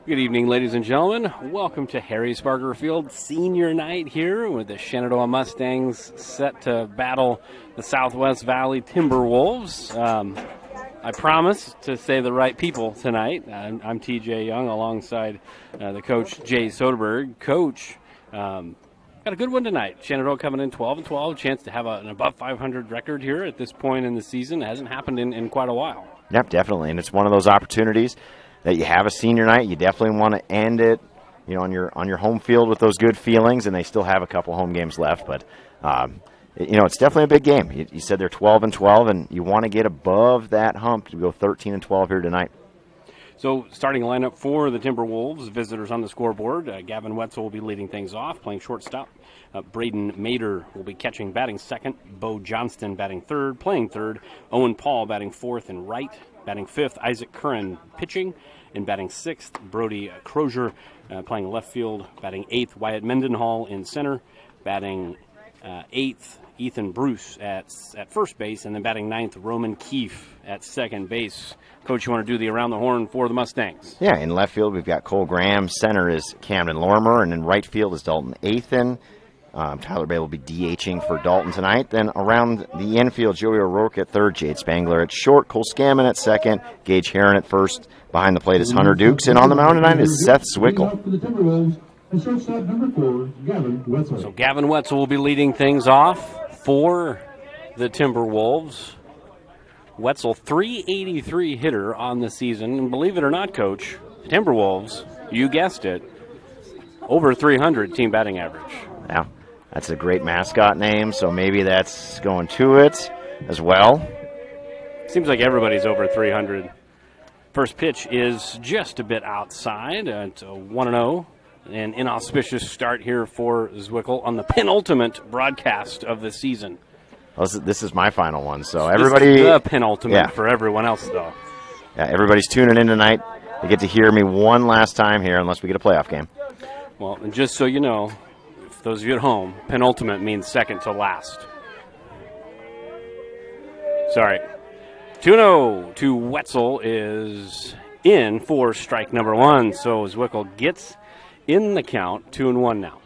Good evening, ladies and gentlemen. Welcome to Harry Sparger Field Senior Night here with the Shenandoah Mustangs set to battle the Southwest Valley Timberwolves. I promise to say the right people tonight. I'm TJ Young alongside the coach Jay Soderberg. Coach, got a good one tonight. Shenandoah coming in 12-12, chance to have an above 500 record here at this point in the season. It hasn't happened in quite a while. Yep, definitely, and it's one of those opportunities that you have a senior night. You definitely want to end it, on your home field with those good feelings, and they still have a couple home games left. But it's definitely a big game. You said they're 12-12, and you want to get above that hump to go 13-12 here tonight. So starting lineup for the Timberwolves, visitors on the scoreboard. Gavin Wetzel will be leading things off, playing shortstop. Braden Mader will be catching, batting second. Bo Johnston batting third, playing third. Owen Paul batting fourth and right. Batting fifth, Isaac Curran pitching. And batting sixth, Brody Crozier playing left field. Batting eighth, Wyatt Mendenhall in center. Batting eighth, Ethan Bruce at first base. And then batting ninth, Roman Keefe at second base. Coach, you want to do the around the horn for the Mustangs? Yeah, in left field we've got Cole Graham. Center is Camden Lorimer. And in right field is Dalton Athan. Tyler Bay will be DHing for Dalton tonight. Then around the infield, Joey O'Rourke at third, Jade Spangler at short, Cole Scammon at second, Gage Heron at first. Behind the plate is Hunter Dukes, and on the mound tonight is Seth Zwickel. So Gavin Wetzel will be leading things off for the Timberwolves. Wetzel, 383 hitter on the season. And believe it or not, Coach, Timberwolves, you guessed it, over 300 team batting average. Yeah. That's a great mascot name, so maybe that's going to it as well. Seems like everybody's over 300. First pitch is just a bit outside. It's a 1-0. An inauspicious start here for Zwickel on the penultimate broadcast of the season. Well, this is my final one, so everybody. This is the penultimate for everyone else, though. Yeah, everybody's tuning in tonight. They get to hear me one last time here, unless we get a playoff game. Well, and just so you know, those of you at home, penultimate means second to last. Sorry. 2-0 to Wetzel is in for strike number one. So Zwickel gets in the count, 2-1 now.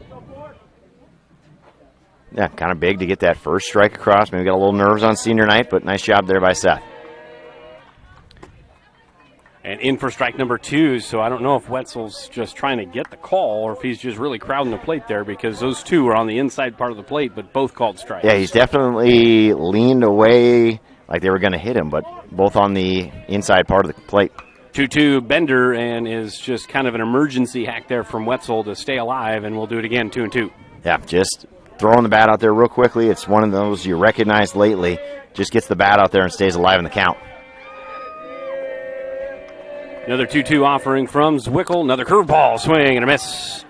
Yeah, kind of big to get that first strike across. Maybe got a little nerves on senior night, but nice job there by Seth. And in for strike number two, so I don't know if Wetzel's just trying to get the call or if he's just really crowding the plate there, because those two are on the inside part of the plate, but both called strikes. Yeah, he's definitely leaned away like they were going to hit him, but both on the inside part of the plate. 2-2 Bender, and is just kind of an emergency hack there from Wetzel to stay alive, and we'll do it again, 2-2. Yeah, just throwing the bat out there real quickly. It's one of those you recognized lately. Just gets the bat out there and stays alive in the count. Another 2-2 offering from Zwickel. Another curveball swing and a miss.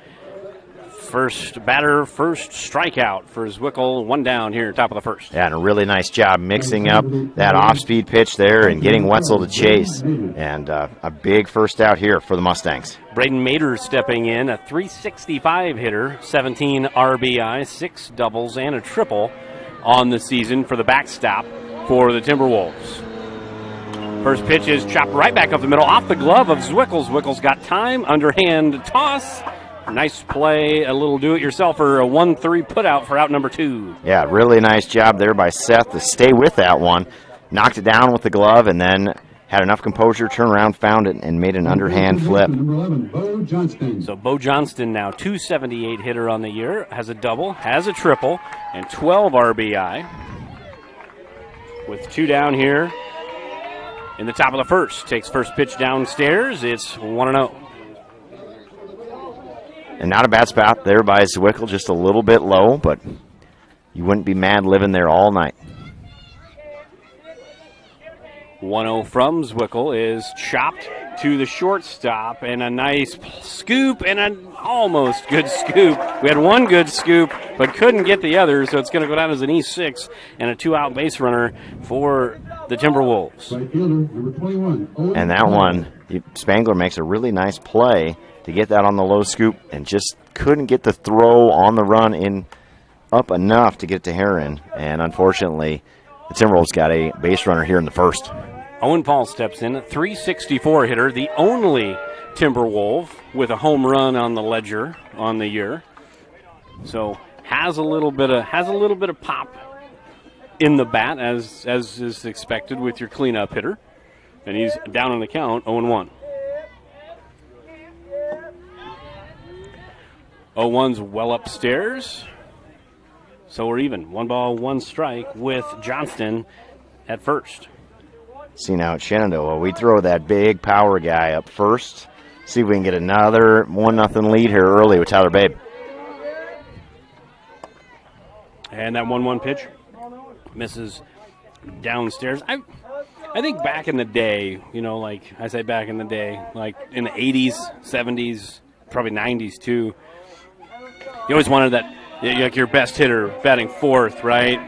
First batter, first strikeout for Zwickel. One down here, top of the first. Yeah, and a really nice job mixing up that off-speed pitch there and getting Wetzel to chase. And a big first out here for the Mustangs. Braden Mader stepping in, a .365 hitter, 17 RBI, 6 doubles, and a triple on the season for the backstop for the Timberwolves. First pitch is chopped right back up the middle, off the glove of Zwickel. Zwickel's got time, underhand toss. Nice play, a little do-it-yourselfer, a 1-3 put-out for out number two. Yeah, really nice job there by Seth to stay with that one. Knocked it down with the glove and then had enough composure, turned around, found it, and made an underhand flip. So Bo Johnston now, .278 hitter on the year, has a double, has a triple, and 12 RBI. With two down here in the top of the first. Takes first pitch downstairs. It's 1-0. And not a bad spot there by Zwickel, just a little bit low, but you wouldn't be mad living there all night. 1-0 from Zwickel is chopped to the shortstop, and a nice scoop and an almost good scoop. We had one good scoop, but couldn't get the other, so it's going to go down as an E6 and a two-out base runner for the Timberwolves. And that one, Spangler makes a really nice play to get that on the low scoop and just couldn't get the throw on the run in up enough to get to Heron. And unfortunately, the Timberwolves got a base runner here in the first. Owen Paul steps in, a .364 hitter, the only Timberwolf with a home run on the ledger on the year. So has a little bit of pop in the bat, as is expected with your cleanup hitter. And he's down on the count, 0-1. 0-1's well upstairs. So we're even. 1 ball, 1 strike with Johnston at first. See, now at Shenandoah, we throw that big power guy up first. See if we can get another 1-0 lead here early with Tyler Babe. And that 1-1 pitch misses downstairs. I think back in the day, like I say back in the day, like in the 80s, 70s, probably 90s too, you always wanted that, like your best hitter batting fourth, right?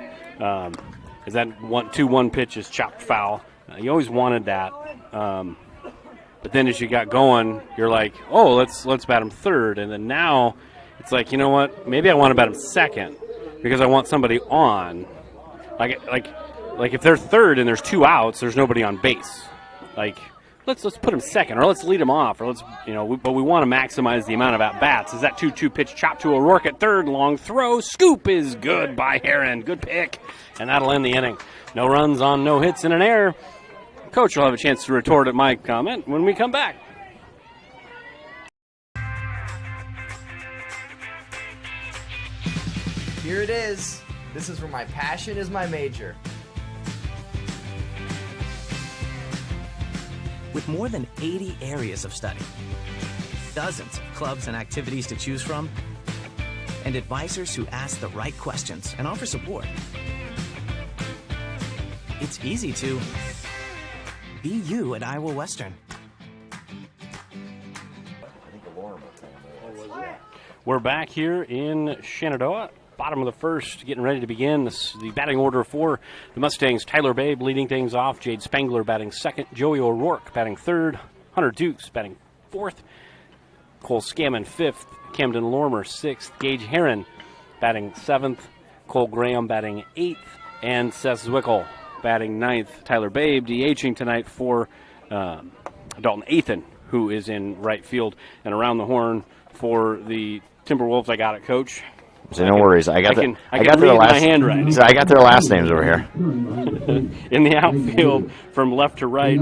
Is that 2-1 pitch is chopped foul. You always wanted that. But then as you got going, you're like, oh, let's bat him third. And then now it's like, you know what? Maybe I want to bat him second because I want somebody on. Like if they're third and there's 2 outs, there's nobody on base. Like let's put him second, or let's lead him off, or but we want to maximize the amount of at bats. Is that 2-2 pitch chop to O'Rourke at third? Long throw, scoop is good by Heron. Good pick, and that'll end the inning. No runs on no hits and an error. Coach will have a chance to retort at my comment when we come back. Here it is. This is where my passion is my major. With more than 80 areas of study, dozens of clubs and activities to choose from, and advisors who ask the right questions and offer support, it's easy to be you at Iowa Western. We're back here in Shenandoah. Bottom of the first, getting ready to begin the batting order for the Mustangs. Tyler Babe leading things off. Jade Spangler batting second. Joey O'Rourke batting third. Hunter Dukes batting fourth. Cole Scammon fifth. Camden Lormer sixth. Gage Heron batting seventh. Cole Graham batting eighth. And Seth Zwickel batting ninth. Tyler Babe DHing tonight for Dalton Athan, who is in right field. And around the horn for the Timberwolves, I got it, Coach. So no worries. I got their last names over here. In the outfield, from left to right,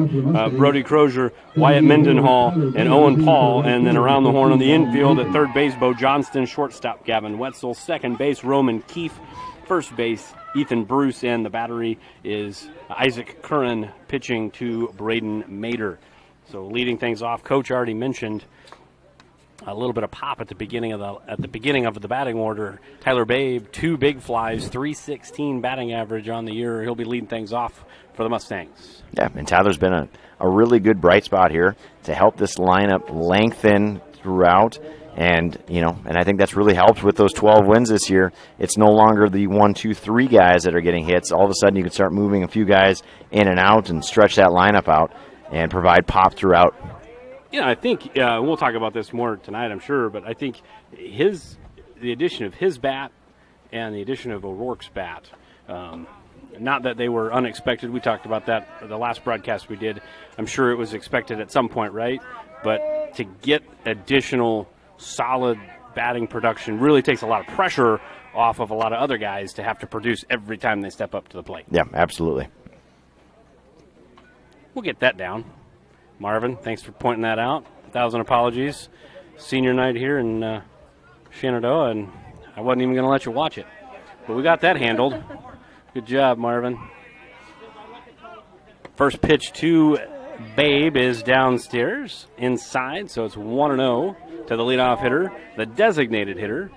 Brody Crozier, Wyatt Mendenhall, and Owen Paul. And then around the horn on the infield at third base, Bo Johnston, shortstop Gavin Wetzel, second base Roman Keefe, first base Ethan Bruce, and the battery is Isaac Curran pitching to Braden Mader. So leading things off, Coach already mentioned a little bit of pop at the beginning of the batting order. Tyler Babe, 2 big flies, .316 batting average on the year. He'll be leading things off for the Mustangs. Yeah, and Tyler's been a really good bright spot here to help this lineup lengthen throughout. And, and I think that's really helped with those 12 wins this year. It's no longer the 1, 2, 3 guys that are getting hits. All of a sudden you can start moving a few guys in and out and stretch that lineup out and provide pop throughout. Yeah, I think we'll talk about this more tonight, I'm sure, but I think the addition of his bat and the addition of O'Rourke's bat, not that they were unexpected. We talked about that the last broadcast we did. I'm sure it was expected at some point, right? But to get additional solid batting production really takes a lot of pressure off of a lot of other guys to have to produce every time they step up to the plate. Yeah, absolutely. We'll get that down. Marvin, thanks for pointing that out. 1,000 apologies. Senior night here in Shenandoah, and I wasn't even going to let you watch it. But we got that handled. Good job, Marvin. First pitch to Babe is downstairs, inside, so it's 1-0 to the leadoff hitter, the designated hitter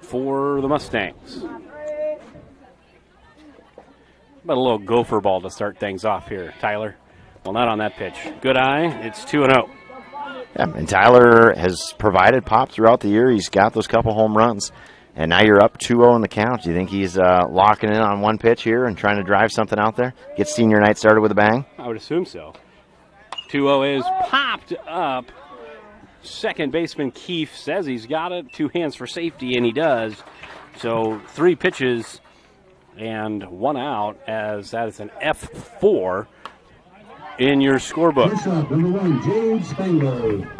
for the Mustangs. About a little gopher ball to start things off here, Tyler. Well, not on that pitch. Good eye. It's 2-0. Yeah, and Tyler has provided pop throughout the year. He's got those couple home runs, and now you're up 2-0 in the count. Do you think he's locking in on one pitch here and trying to drive something out there? Get senior night started with a bang? I would assume so. 2-0 is popped up. Second baseman Keefe says he's got it. 2 hands for safety, and he does. So 3 pitches and 1 out, as that is an F4 in your scorebook. Shortstop, number 1, Jade Spangler.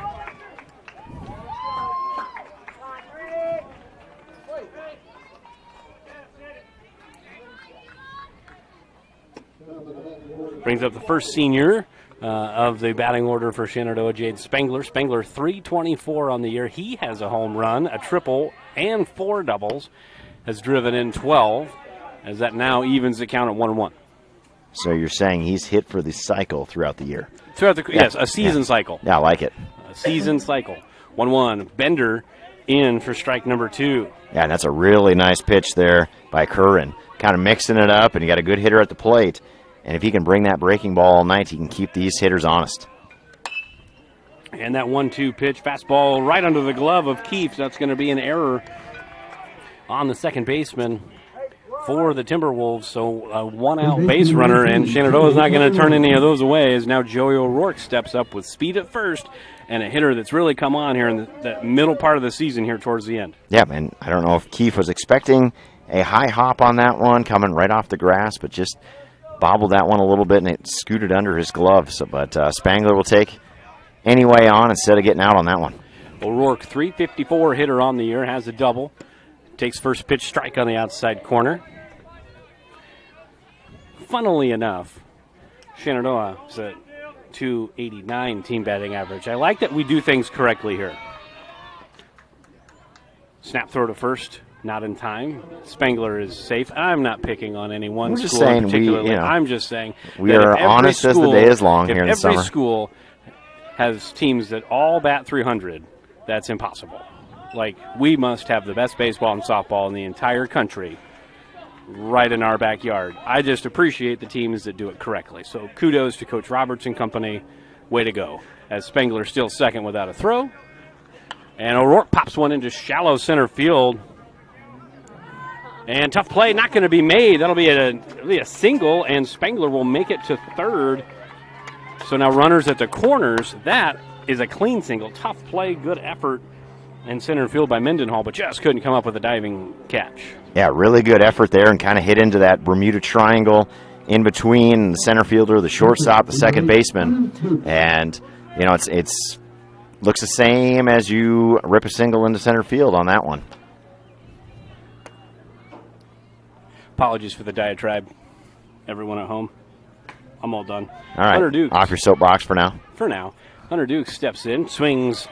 Brings up the first senior of the batting order for Shenandoah, Jade Spangler. Spangler 324 on the year. He has a home run, a triple, and 4 doubles. Has driven in 12, as that now evens the count at 1-1. So you're saying he's hit for the cycle throughout the year? Throughout the yes, a season cycle. Yeah, I like it. A season cycle. 1-1. Bender in for strike number 2. Yeah, and that's a really nice pitch there by Curran. Kind of mixing it up, and you got a good hitter at the plate. And if he can bring that breaking ball all night, he can keep these hitters honest. And that 1-2 pitch, fastball right under the glove of Keefe. That's going to be an error on the second baseman for the Timberwolves. So a 1-out base runner, and Shenandoah is not going to turn any of those away, as now Joey O'Rourke steps up with speed at first and a hitter that's really come on here in the middle part of the season here towards the end. Yeah, and I don't know if Keefe was expecting a high hop on that one coming right off the grass, but just bobbled that one a little bit and it scooted under his glove. So, but Spangler will take any way on instead of getting out on that one. O'Rourke, 354 hitter on the year, has a double. Takes first pitch strike on the outside corner. Funnily enough, Shenandoah is a 289 team batting average. I like that we do things correctly here. Snap throw to first. Not in time. Spangler is safe. I'm not picking on any one We're school just saying particularly. I'm just saying we are honest as the day is long here in the summer. Every school has teams that all bat 300. That's impossible. Like, we must have the best baseball and softball in the entire country right in our backyard. I just appreciate the teams that do it correctly. So kudos to Coach Roberts and company. Way to go. As Spangler still second without a throw. And O'Rourke pops one into shallow center field. And tough play, not going to be made. That'll be a single, and Spangler will make it to third. So now runners at the corners. That is a clean single. Tough play, good effort in center field by Mendenhall, but just couldn't come up with a diving catch. Yeah, really good effort there and kind of hit into that Bermuda Triangle in between the center fielder, the shortstop, the second baseman. And, you know, it's looks the same as you rip a single into center field on that one. Apologies for the diatribe, everyone at home. I'm all done. All right, Hunter Dukes, off your soapbox for now. For now. Hunter Dukes steps in, swings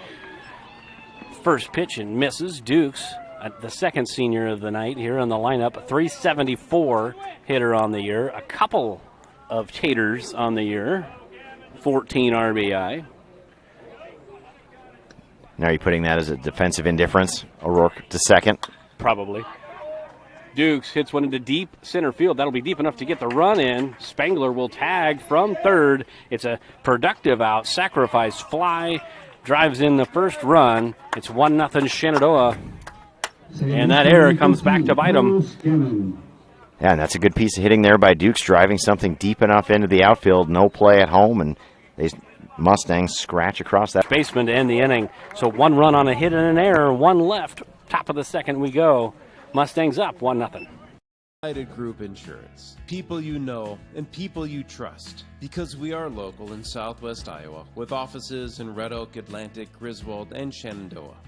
first pitch and misses. Dukes, the second senior of the night here in the lineup, a 374 hitter on the year, a couple of taters on the year, 14 RBI. Now you're putting that as a defensive indifference. O'Rourke to second. Probably. Dukes hits one into deep center field. That'll be deep enough to get the run in. Spangler will tag from third. It's a productive out. Sacrifice fly. Drives in the first run. It's 1-0 Shenandoah. And that error comes back to bite him. Yeah, and that's a good piece of hitting there by Dukes, driving something deep enough into the outfield. No play at home, and they Mustangs scratch across that baseman to end the inning. So 1 run on a hit and an error. 1 left. Top of the second we go. Mustangs up 1-0. United Group Insurance. People you know and people you trust. Because we are local in Southwest Iowa with offices in Red Oak, Atlantic, Griswold, and Shenandoah.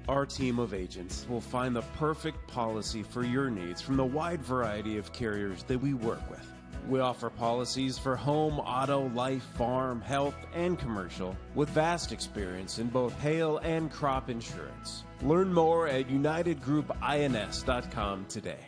Our team of agents will find the perfect policy for your needs from the wide variety of carriers that we work with. We offer policies for home, auto, life, farm, health, and commercial with vast experience in both hail and crop insurance. Learn more at unitedgroupins.com today.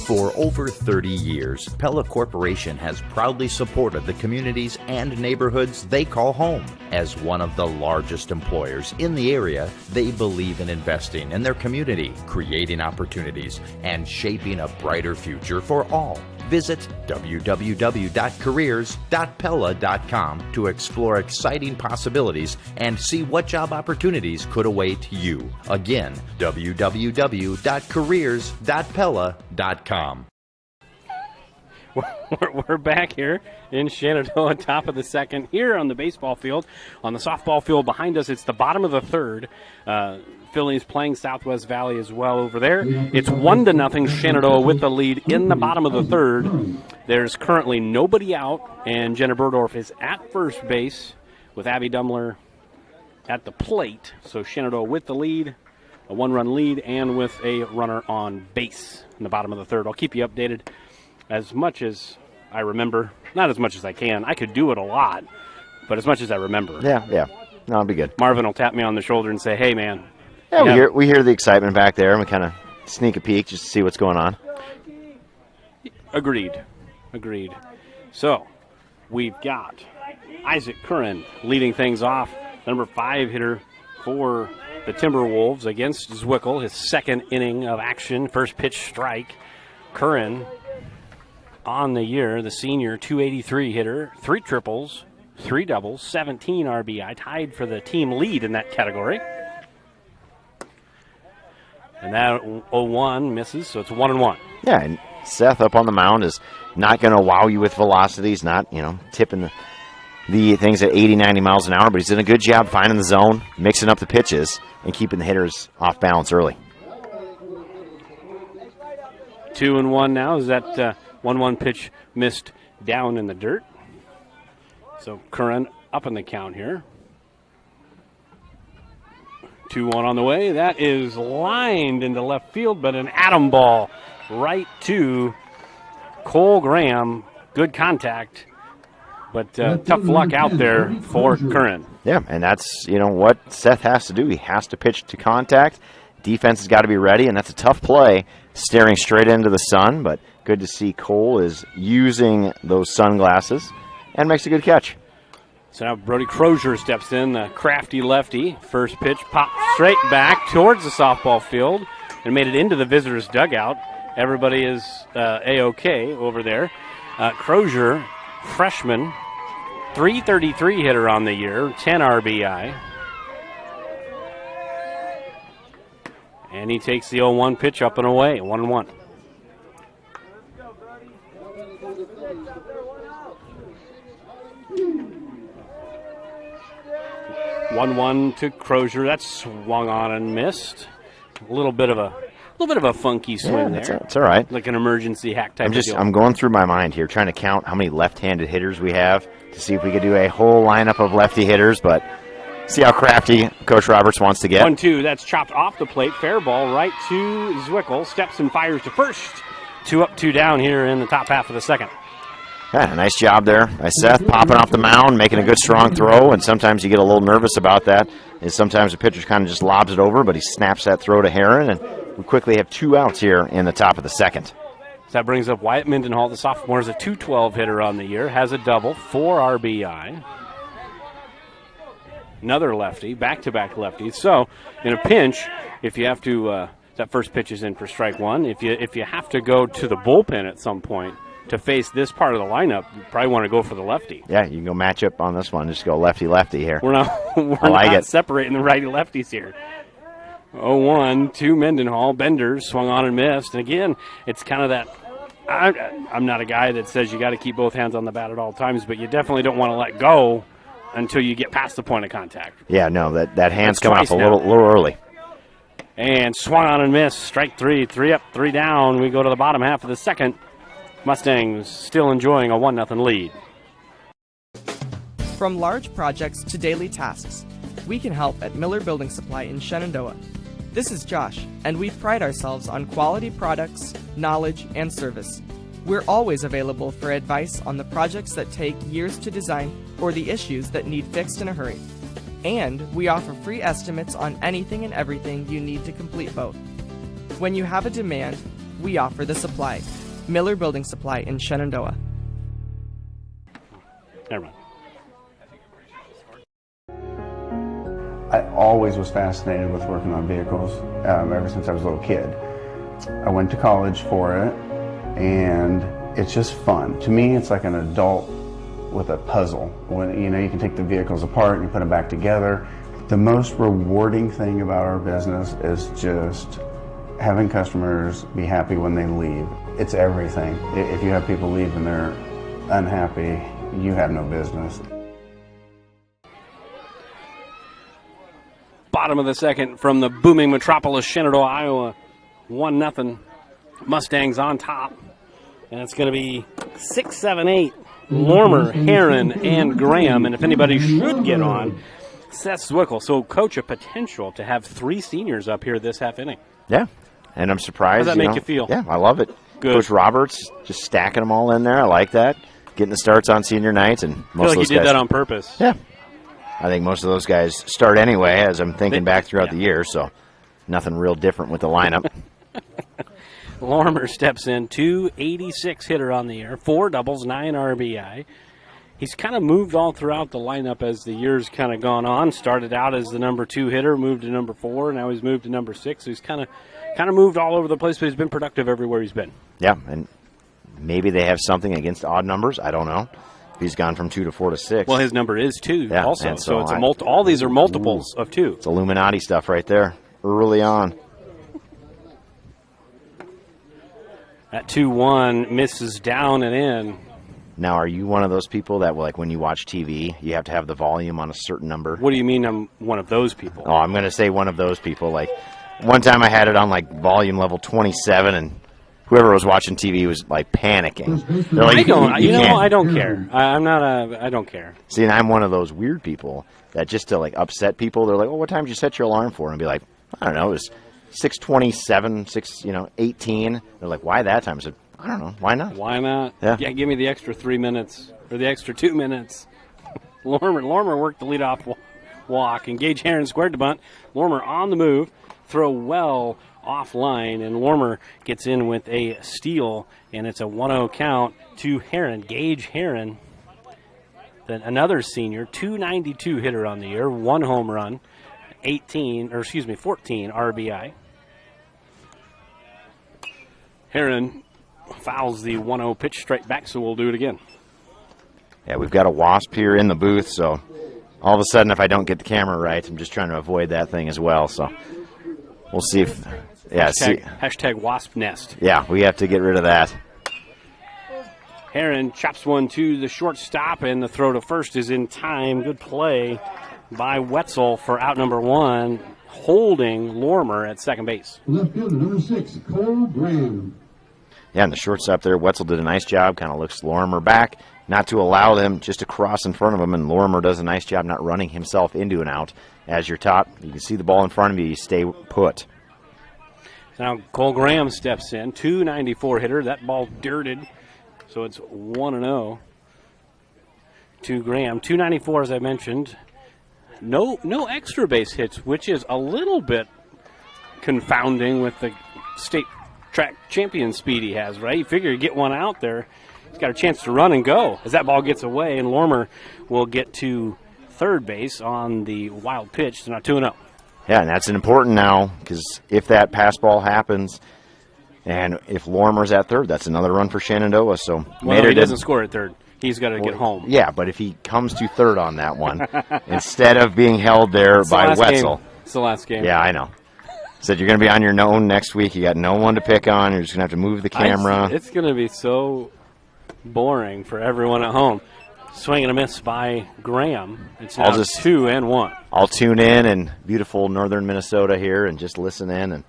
For over 30 years, Pella Corporation has proudly supported the communities and neighborhoods they call home. As one of the largest employers in the area, they believe in investing in their community, creating opportunities, and shaping a brighter future for all. Visit www.careers.pella.com to explore exciting possibilities and see what job opportunities could await you. Again, www.careers.pella.com. We're back here in Shenandoah, top of the second, here on the baseball field. On the softball field behind us, it's the bottom of the third. Phillies playing Southwest Valley as well over there. It's 1-0 Shenandoah with the lead in the bottom of the third. There's currently nobody out, and Jenna Burdorf is at first base with Abby Dumler at the plate. So Shenandoah with the lead, a 1-run lead, and with a runner on base in the bottom of the third. I'll keep you updated as much as I remember. Not as much as I can. I could do it a lot, but as much as I remember. Yeah. No, it'll be good. Marvin will tap me on the shoulder and say, hey, man. Yeah, we hear the excitement back there, and we kind of sneak a peek just to see what's going on. Agreed. So, we've got Isaac Curran leading things off, number 5 hitter for the Timberwolves against Zwickle, his second inning of action, first pitch strike. Curran on the year, the senior 283 hitter, 3 triples, 3 doubles, 17 RBI, tied for the team lead in that category. And that 0-1 misses, so it's 1-1. Yeah, and Seth up on the mound is not going to wow you with velocity. He's not, tipping the things at 80, 90 miles an hour, but he's doing a good job finding the zone, mixing up the pitches, and keeping the hitters off balance early. 2-1 now. Is that 1-1 pitch missed down in the dirt? So Curran up in the count here. 2-1 on the way. That is lined into left field, but an atom ball right to Cole Graham. Good contact, but tough luck out there for Curran. Yeah, and that's, what Seth has to do. He has to pitch to contact. Defense has got to be ready, and that's a tough play, staring straight into the sun, but good to see Cole is using those sunglasses and makes a good catch. So now Brody Crozier steps in, the crafty lefty. First pitch popped straight back towards the softball field and made it into the visitors' dugout. Everybody is A-OK over there. Crozier, freshman, 333 hitter on the year, 10 RBI. And he takes the 0-1 pitch up and away, 1-1. One to Crozier. That's swung on and missed. A little bit of a funky swing there. That's all right. Like an emergency hack type of deal. I'm going through my mind here, trying to count how many left-handed hitters we have to see if we could do a whole lineup of lefty hitters, but see how crafty Coach Roberts wants to get. 1-2. That's chopped off the plate. Fair ball right to Zwickle. Steps and fires to first. 2 up, 2 down here in the top half of the second. Yeah, nice job there by Seth, popping off the mound, making a good strong throw, and sometimes you get a little nervous about that, is sometimes the pitcher kind of just lobs it over, but he snaps that throw to Heron, and we quickly have 2 outs here in the top of the second. So that brings up Wyatt Mindenhall, the sophomore, is a 212 hitter on the year, has a double, 4 RBI. Another lefty, back-to-back lefties. So in a pinch, if you have to, that first pitch is in for strike 1. If you have to go to the bullpen at some point to face this part of the lineup, you probably want to go for the lefty. Yeah, you can go match up on this one. Just go lefty-lefty here. We're not separating the righty-lefties here. 0-1 to Mendenhall. Benders swung on and missed. And again, it's kind of that, I'm not a guy that says you got to keep both hands on the bat at all times, but you definitely don't want to let go until you get past the point of contact. Yeah, no, that hand's come off a little early. And swung on and missed. Strike 3. 3 up, 3 down. We go to the bottom half of the second. Mustangs still enjoying a 1-0 lead. From large projects to daily tasks, we can help at Miller Building Supply in Shenandoah. This is Josh, and we pride ourselves on quality products, knowledge, and service. We're always available for advice on the projects that take years to design or the issues that need fixed in a hurry. And we offer free estimates on anything and everything you need to complete both. When you have a demand, we offer the supply. Miller Building Supply in Shenandoah. Never mind. I always was fascinated with working on vehicles ever since I was a little kid. I went to college for it, and it's just fun. To me, it's like an adult with a puzzle. When you can take the vehicles apart and you put them back together. The most rewarding thing about our business is just having customers be happy when they leave. it's everything. If you have people leave and they're unhappy, you have no business. Bottom of the second from the booming metropolis, Shenandoah, Iowa. 1-0. Mustangs on top. And it's going to be 6, 7, 8. Lormer, Heron, and Graham. And if anybody should get on, Seth Zwickle. So, Coach, a potential to have 3 seniors up here this half inning. Yeah, and I'm surprised. How does that make you feel? Yeah, I love it. Good. Coach Roberts just stacking them all in there. I like that. Getting the starts on senior nights. And most I feel like of those he did guys, that on purpose. Yeah. I think most of those guys start anyway, as I'm thinking back throughout the year, so nothing real different with the lineup. Lormer steps in, 286 hitter on the year, 4 doubles, 9 RBI. He's kind of moved all throughout the lineup as the year's kind of gone on. Started out as the number 2 hitter, moved to number 4, now he's moved to number 6. So he's kind of moved all over the place, but he's been productive everywhere he's been. Yeah, and maybe they have something against odd numbers. I don't know. He's gone from 2 to 4 to 6. Well, his number is 2 also. And So it's all these are multiples of 2. It's Illuminati stuff right there early on. That 2-1 misses down and in. Now, are you one of those people that, like, when you watch TV, you have to have the volume on a certain number? What do you mean I'm one of those people? Oh, I'm going to say one of those people. Like, one time I had it on, like, volume level 27, and whoever was watching TV was, like, panicking. They're like, I don't care. I don't care. See, and I'm one of those weird people that just to, like, upset people, they're like, oh, what time did you set your alarm for? And I'd be like, I don't know, it was 6:27, 18. They're like, why that time? I said, I don't know. Why not? Why not? Yeah. Give me the extra 3 minutes or the extra 2 minutes. Lormer worked the leadoff walk, and Gage Heron squared the bunt. Lormer on the move, throw well offline, and Lormer gets in with a steal, and it's a 1-0 count to Heron. Gage Heron, then another senior, 292 hitter on the year, 1 home run, 14 RBI. Heron fouls the 1-0 pitch straight back, so we'll do it again. Yeah, we've got a wasp here in the booth, so all of a sudden if I don't get the camera right, I'm just trying to avoid that thing as well. So we'll see if, hashtag wasp nest. Yeah, we have to get rid of that. Heron chops one to the shortstop, and the throw to first is in time. Good play by Wetzel for out number 1, holding Lormer at second base. Left fielder, number 6, Cole Graham. Yeah, and the shortstop there, Wetzel did a nice job, kind of looks Lorimer back, not to allow them just to cross in front of him, and Lorimer does a nice job not running himself into an out. As you're taught, you can see the ball in front of you, you stay put. Now Cole Graham steps in, 294 hitter, that ball dirted, so it's 1-0 to Graham. 294, as I mentioned. No extra base hits, which is a little bit confounding with the state track champion speed he has, right? You figure you get one out there, he's got a chance to run and go as that ball gets away, and Lormer will get to third base on the wild pitch. So now 2-0. Yeah, and that's important now, because if that pass ball happens, and if Lormer's at third, that's another run for Shenandoah. So well, no, he doesn't score at third. He's got to get home. Yeah, but if he comes to third on that one, instead of being held there by Wetzel. It's the last game. Yeah, I know. Said you're going to be on your own next week. You got no one to pick on. You're just going to have to move the camera. It's going to be so boring for everyone at home. Swing and a miss by Graham. It's now 2-1. I'll tune in beautiful northern Minnesota here and just listen in and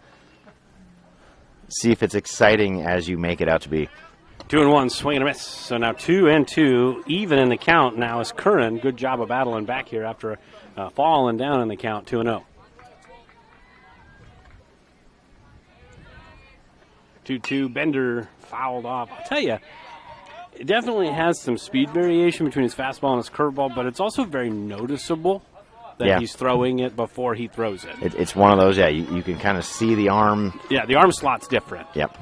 see if it's exciting as you make it out to be. 2-1, swing and a miss. So now 2-2, even in the count now is Curran. Good job of battling back here after falling down in the count, 2-0. 2-2, Bender fouled off. I'll tell you, it definitely has some speed variation between his fastball and his curveball, but it's also very noticeable that he's throwing it before he throws it. It's one of those, you can kind of see the arm. Yeah, the arm slot's different. Yep.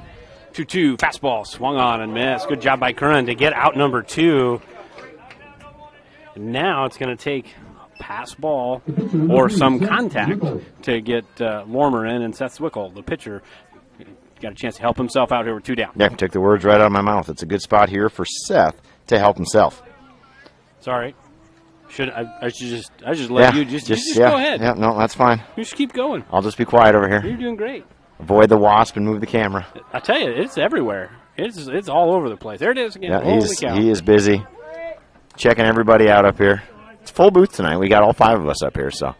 2-2, fastball, swung on and missed. Good job by Curran to get out number 2. And now it's going to take a pass ball or some contact to get Lormer in, and Seth Zwickle, the pitcher, got a chance to help himself out here with 2 down. Yeah, took the words right out of my mouth. It's a good spot here for Seth to help himself. Sorry. I should let you just go ahead. Yeah, no, that's fine. You just keep going. I'll just be quiet over here. You're doing great. Avoid the wasp and move the camera. I tell you, it's everywhere. It's all over the place. There it is again. Yeah, Holy cow. he is busy checking everybody out up here. It's full booth tonight. We got all 5 of us up here, so.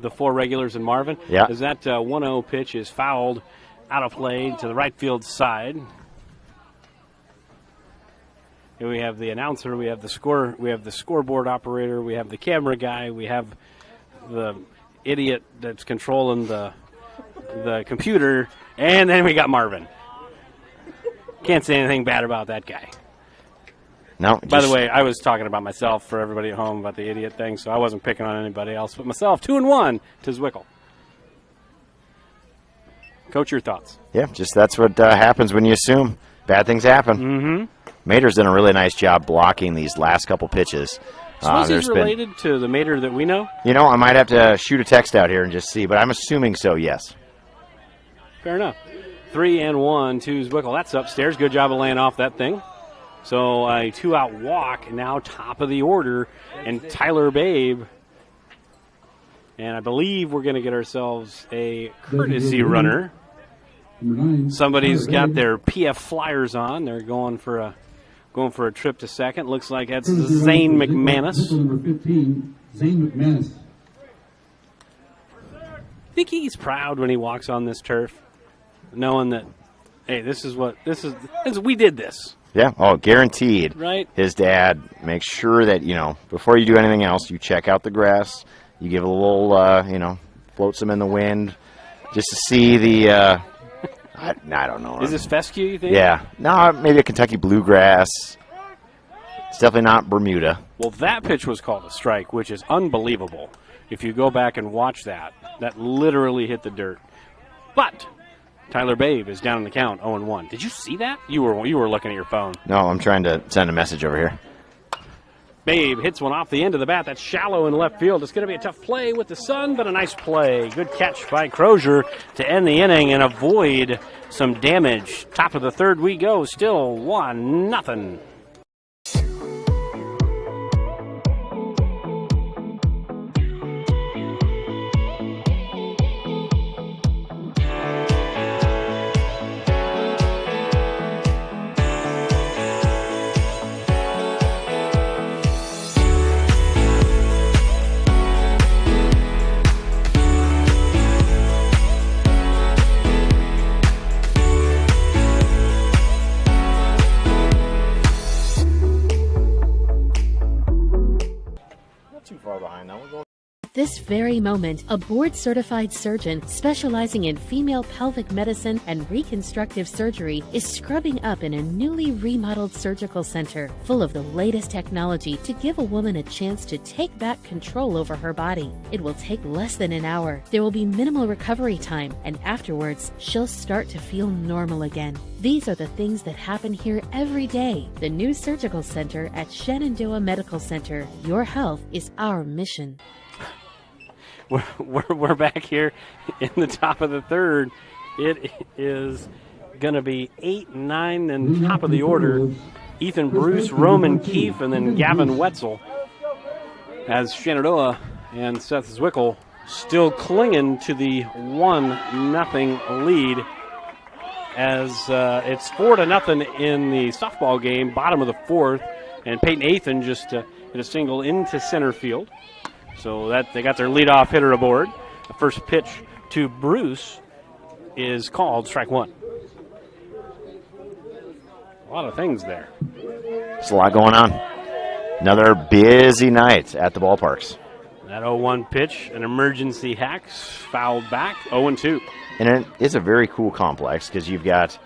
The 4 regulars in Marvin. Yeah. As that 1-0 pitch is fouled out of play to the right field side. Here we have the announcer, we have the scoreboard operator, we have the camera guy, we have the idiot that's controlling the computer, and then we got Marvin. Can't say anything bad about that guy. No. By the way, I was talking about myself for everybody at home about the idiot thing, so I wasn't picking on anybody else but myself. 2-1 to Zwickle. Coach, your thoughts? Yeah, just that's what happens when you assume. Bad things happen. Mm-hmm. Mater's done a really nice job blocking these last couple pitches. So is he related to the Mater that we know? You know, I might have to shoot a text out here and just see, but I'm assuming so, yes. Fair enough. 3-1 to Zwickle. That's upstairs. Good job of laying off that thing. So a 2-out walk, now top of the order, and Tyler Babe. And I believe we're going to get ourselves a courtesy runner. Somebody's got their PF Flyers on. They're going for a trip to second. Looks like that's Zane McManus. Number 15, Zane McManus. Think he's proud when he walks on this turf, knowing that, hey, we did this. Yeah, guaranteed. Right. His dad makes sure that, before you do anything else, you check out the grass. You give it a little, float some in the wind just to see the, I don't know. Is this fescue, you think? Yeah. No, maybe a Kentucky bluegrass. It's definitely not Bermuda. Well, that pitch was called a strike, which is unbelievable. If you go back and watch that literally hit the dirt. But Tyler Babe is down in the count, 0-1. Did you see that? You were looking at your phone. No, I'm trying to send a message over here. Babe hits one off the end of the bat. That's shallow in left field. It's going to be a tough play with the sun, but a nice play. Good catch by Crozier to end the inning and avoid some damage. Top of the third we go. Still 1-0. This very moment, a board-certified surgeon specializing in female pelvic medicine and reconstructive surgery is scrubbing up in a newly remodeled surgical center full of the latest technology to give a woman a chance to take back control over her body. It will take less than an hour. There will be minimal recovery time, and afterwards, she'll start to feel normal again. These are the things that happen here every day. The new surgical center at Shenandoah Medical Center. Your health is our mission. We're back here in the top of the third. It is going to be 8-9 and top of the order. Ethan Bruce, Roman Keefe, and then Gavin Wetzel as Shenandoah and Seth Zwickle still clinging to the 1-0 lead as it's 4-0 in the softball game, bottom of the fourth, and Peyton Athan just hit a single into center field. So that they got their leadoff hitter aboard. The first pitch to Bruce is called strike one. A lot of things there. There's a lot going on. Another busy night at the ballparks. That 0-1 pitch, an emergency hack, fouled back, 0-2. And it is a very cool complex because you've got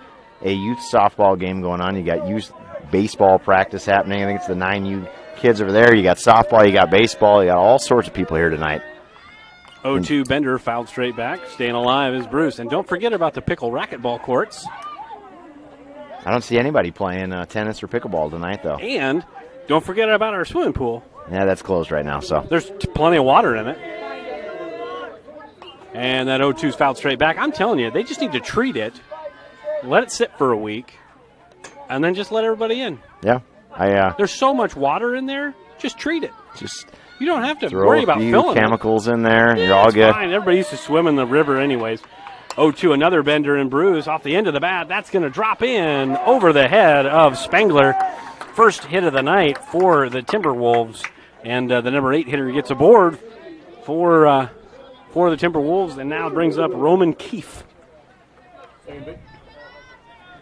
a youth softball game going on. You got youth baseball practice happening. I think it's the 9U kids over there. You got softball, you got baseball, you got all sorts of people here tonight. 0-2 Bender fouled straight back. Staying alive is Bruce. And don't forget about the pickle racquetball courts. I don't see anybody playing tennis or pickleball tonight, though. And don't forget about our swimming pool. Yeah, that's closed right now. So there's plenty of water in it. And that 0-2's fouled straight back. I'm telling you, they just need to treat it, let it sit for a week, and then just let everybody in. Yeah. There's so much water in there, just treat it. You don't have to throw worry about a few filling chemicals in there. Yeah, you're all good. Fine. Everybody used to swim in the river anyways. 0-2, another bender and bruise off the end of the bat. That's going to drop in over the head of Spangler. First hit of the night for the Timberwolves. And the number 8 hitter gets aboard for the Timberwolves, and now brings up Roman Keefe.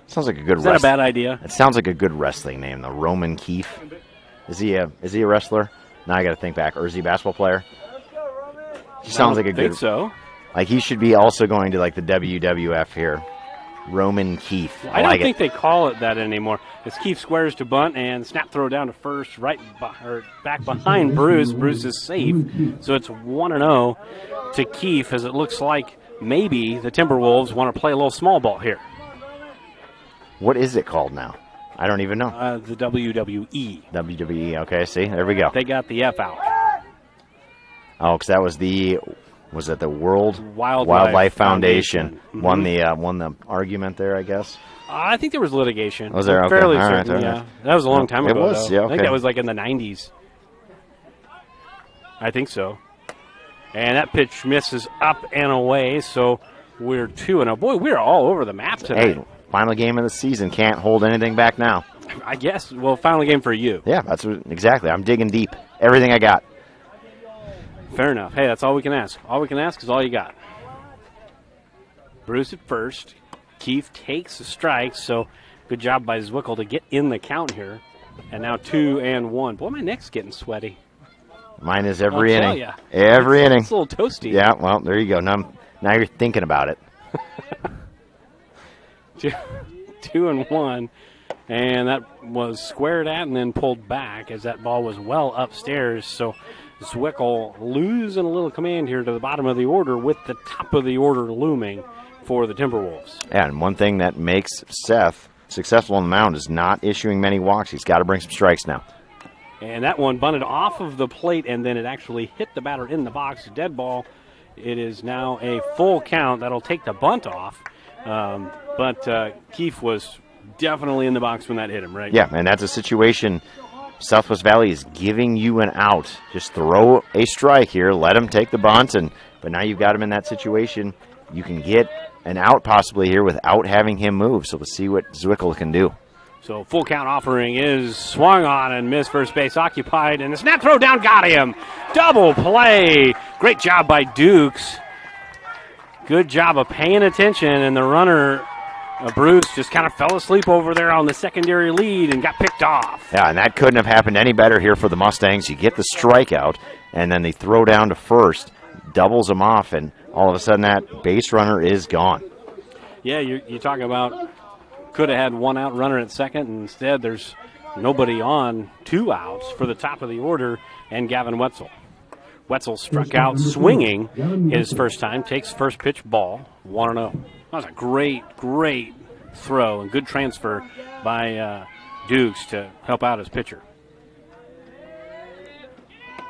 Sounds like a good. Is that a bad idea? It sounds like a good wrestling name, though. Roman Keefe. Is he a wrestler? Now I got to think back. Or is he a basketball player? He sounds like a good. I think so. Like he should be also going to like the WWF here. Roman Keefe. I don't think they call it that anymore. As Keefe squares to bunt and snap throw down to first, back behind Bruce. Bruce is safe, so it's 1-0 to Keefe, as it looks like maybe the Timberwolves want to play a little small ball here. What is it called now? I don't even know. The WWE. WWE. Okay, see, there we go. They got the F out. Oh, because that was the. Was it the World Wildlife Foundation Mm-hmm. won the argument there? I guess. I think there was litigation. Was there? I'm Okay. fairly All right, certain. all Yeah, right. that was a long time ago. It was. Though. Yeah. Okay. I think that was like in the 90s. I think so. And that pitch misses up and away. So we're 2-0. Boy, we're all over the map tonight. Hey, final game of the season. Can't hold anything back now. I guess. Well, final game for you. Yeah, exactly. I'm digging deep. Everything I got. Fair enough. Hey, that's all we can ask. All we can ask is all you got. Bruce at first. Keefe takes a strike, so good job by Zwickel to get in the count here. And now 2-1. Boy, my neck's getting sweaty. Mine is every I'll tell inning. ya. Every inning. It's a little toasty. Yeah, well, there you go. Now you're thinking about it. 2-1. And that was squared at and then pulled back as that ball was well upstairs. So Zwickel losing a little command here to the bottom of the order with the top of the order looming for the Timberwolves. Yeah, and one thing that makes Seth successful on the mound is not issuing many walks. He's got to bring some strikes now. And that one bunted off of the plate, and then it actually hit the batter in the box. Dead ball. It is now a full count. That'll take the bunt off. But Keefe was definitely in the box when that hit him, right? Yeah, and that's a situation Southwest Valley is giving you an out. Just throw a strike here, let him take the bunt, but now you've got him in that situation. You can get an out possibly here without having him move. So let's see what Zwickel can do. So full count offering is swung on and missed, first base occupied, and the snap throw down got him. Double play. Great job by Dukes. Good job of paying attention, and the runner, Bruce, just kind of fell asleep over there on the secondary lead and got picked off. Yeah, and that couldn't have happened any better here for the Mustangs. You get the strikeout, and then they throw down to first, doubles them off, and all of a sudden that base runner is gone. Yeah, you talk about could have had one out runner at second, and instead there's nobody on, 2 outs for the top of the order, and Gavin Wetzel. Wetzel struck out swinging his first time, takes first pitch ball, 1-0. That was a great throw and good transfer by Dukes to help out his pitcher.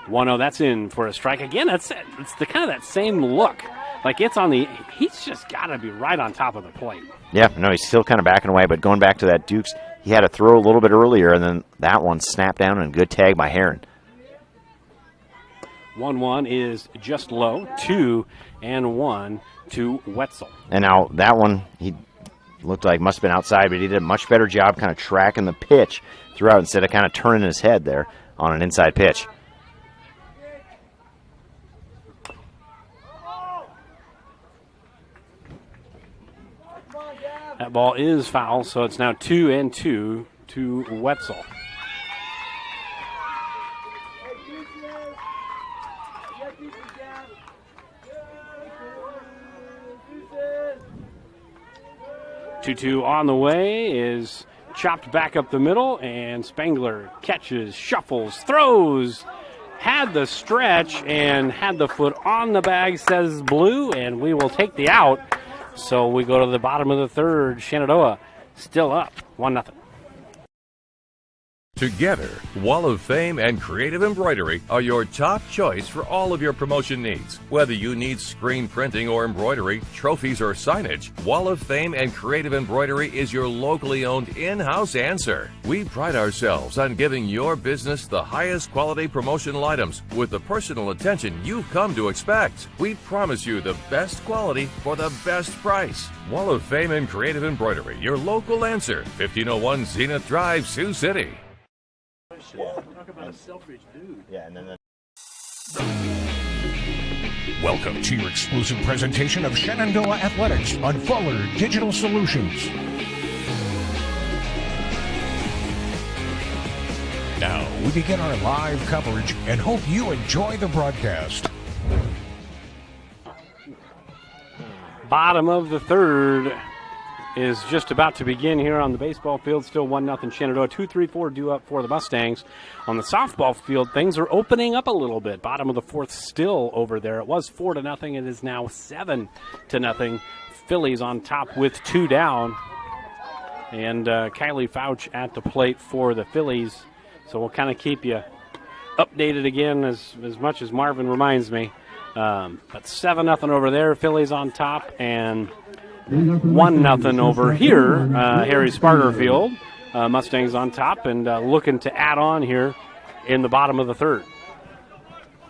1-0, that's in for a strike. Again, it's the kind of that same look. Like it's on the, he's just got to be right on top of the plate. Yeah, no, he's still kind of backing away, but going back to that Dukes, he had a throw a little bit earlier, and then that one snapped down and good tag by Heron. 1-1 is just low, 2-1 to Wetzel. And now that one, he looked like must have been outside, but he did a much better job kind of tracking the pitch throughout instead of kind of turning his head there on an inside pitch. That ball is foul, so it's now 2-2 to Wetzel. Two on the way is chopped back up the middle, and Spangler catches, shuffles, throws, had the stretch, and had the foot on the bag, says Blue, and we will take the out. So we go to the bottom of the third. Shenandoah still up, 1-0. Together, Wall of Fame and Creative Embroidery are your top choice for all of your promotion needs. Whether you need screen printing or embroidery, trophies or signage, Wall of Fame and Creative Embroidery is your locally owned in-house answer. We pride ourselves on giving your business the highest quality promotional items with the personal attention you've come to expect. We promise you the best quality for the best price. Wall of Fame and Creative Embroidery, your local answer, 1501 Zenith Drive, Sioux City. Talk about a selfish dude. Yeah, and then Welcome to your exclusive presentation of Shenandoah Athletics on Fuller Digital Solutions. Now we begin our live coverage and hope you enjoy the broadcast. Bottom of the third is just about to begin here on the baseball field. Still 1-0 Shenandoah. 2-3-4 due up for the Mustangs. On the softball field, things are opening up a little bit. Bottom of the fourth still over there. It was 4-0. It is now 7-0. Phillies on top with 2 down. And Kylie Fouch at the plate for the Phillies. So we'll kind of keep you updated again as much as Marvin reminds me. But 7-0 over there. Phillies on top, and 1-0 over here, Harry Sparger Field. Mustangs on top and looking to add on here in the bottom of the third.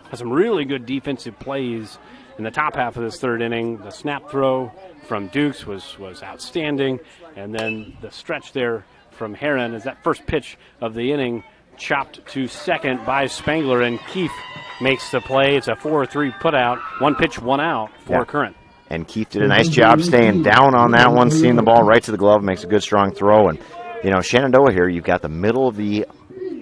Has some really good defensive plays in the top half of this third inning. The snap throw from Dukes was outstanding, and then the stretch there from Heron as that first pitch of the inning chopped to second by Spangler, and Keefe makes the play. It's a 4-3 putout, 1 pitch, 1 out for Current. And Keefe did a nice job staying down on that one, seeing the ball right to the glove, makes a good strong throw. And, you know, Shenandoah here, you've got the middle of the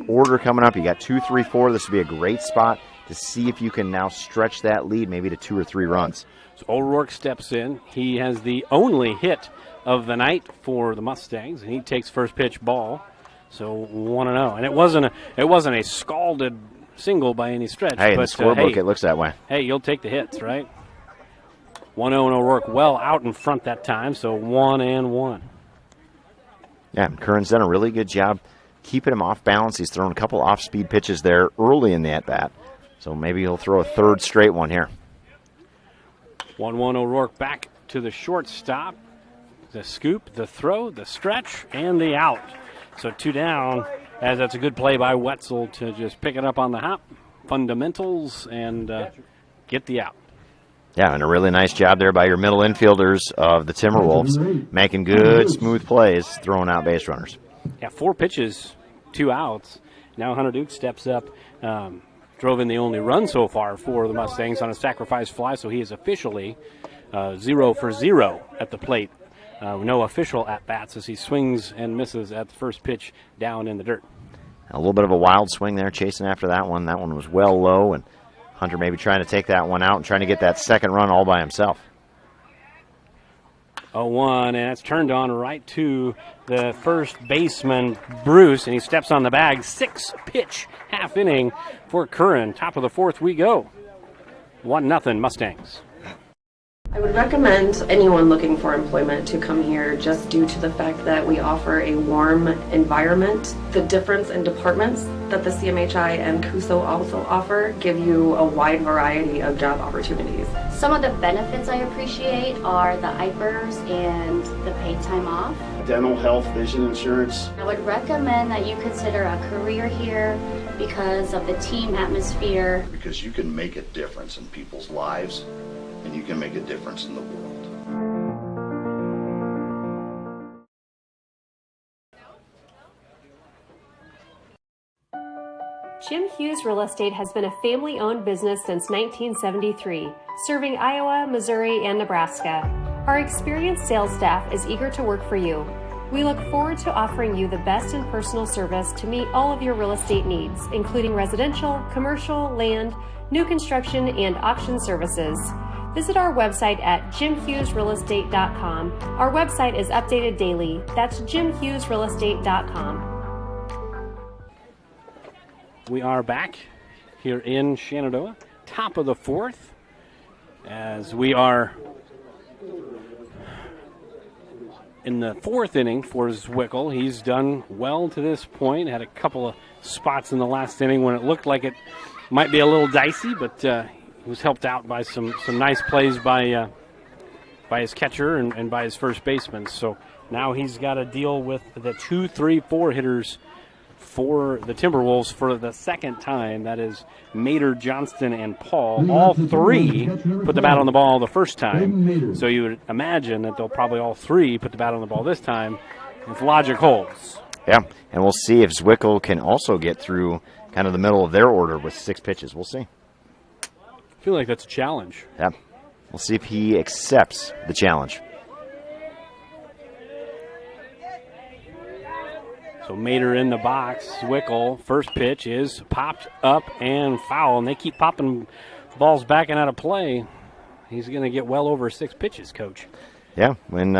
order coming up. You got 2, 3, 4. This would be a great spot to see if you can now stretch that lead maybe to 2 or 3 runs. So O'Rourke steps in. He has the only hit of the night for the Mustangs, and he takes first pitch ball. So 1-0. And it wasn't a scalded single by any stretch. Hey, in but, the scorebook, it looks that way. Hey, you'll take the hits, right? 1-0 and O'Rourke well out in front that time, so 1-1. Yeah, Curran's done a really good job keeping him off balance. He's thrown a couple off-speed pitches there early in the at-bat, so maybe he'll throw a third straight one here. 1-1 O'Rourke back to the shortstop. The scoop, the throw, the stretch, and the out. So 2 down, as that's a good play by Wetzel to just pick it up on the hop, fundamentals, and get the out. Yeah, and a really nice job there by your middle infielders of the Timberwolves, making good, smooth plays, throwing out base runners. Yeah, 4 pitches, 2 outs. Now Hunter Duke steps up, drove in the only run so far for the Mustangs on a sacrifice fly, so he is officially 0 for 0 at the plate. No official at-bats as he swings and misses at the first pitch down in the dirt. A little bit of a wild swing there, chasing after that one. That one was well low, and Hunter maybe trying to take that one out and trying to get that second run all by himself. 0-1, and it's turned on right to the first baseman, Bruce, and he steps on the bag. 6-pitch half inning for Curran. Top of the fourth we go. 1-0 Mustangs. I would recommend anyone looking for employment to come here just due to the fact that we offer a warm environment. The difference in departments that the CMHI and CUSO also offer give you a wide variety of job opportunities. Some of the benefits I appreciate are the IPERS and the paid time off. Dental, health, vision insurance. I would recommend that you consider a career here because of the team atmosphere. Because you can make a difference in people's lives, and you can make a difference in the world. Jim Hughes Real Estate has been a family-owned business since 1973, serving Iowa, Missouri, and Nebraska. Our experienced sales staff is eager to work for you. We look forward to offering you the best in personal service to meet all of your real estate needs, including residential, commercial, land, new construction, and auction services. Visit our website at jimhughesrealestate.com. Our website is updated daily. That's jimhughesrealestate.com. We are back here in Shenandoah, top of the fourth, as we are in the 4th inning for Zwickel. He's done well to this point. Had a couple of spots in the last inning when it looked like it might be a little dicey, but he was helped out by some nice plays by his catcher and by his first baseman. So now he's got to deal with the 2, 3, 4 hitters for the Timberwolves for the second time. That is Mater, Johnston, and Paul. All 3 put the bat on the ball the first time. So you would imagine that they'll probably all 3 put the bat on the ball this time if logic holds. Yeah, and we'll see if Zwickel can also get through kind of the middle of their order with 6 pitches. We'll see. I feel like that's a challenge. Yeah, we'll see if he accepts the challenge. So Mater in the box. Zwickel, first pitch is popped up and foul, and they keep popping balls back and out of play. He's going to get well over 6 pitches, Coach. Yeah, when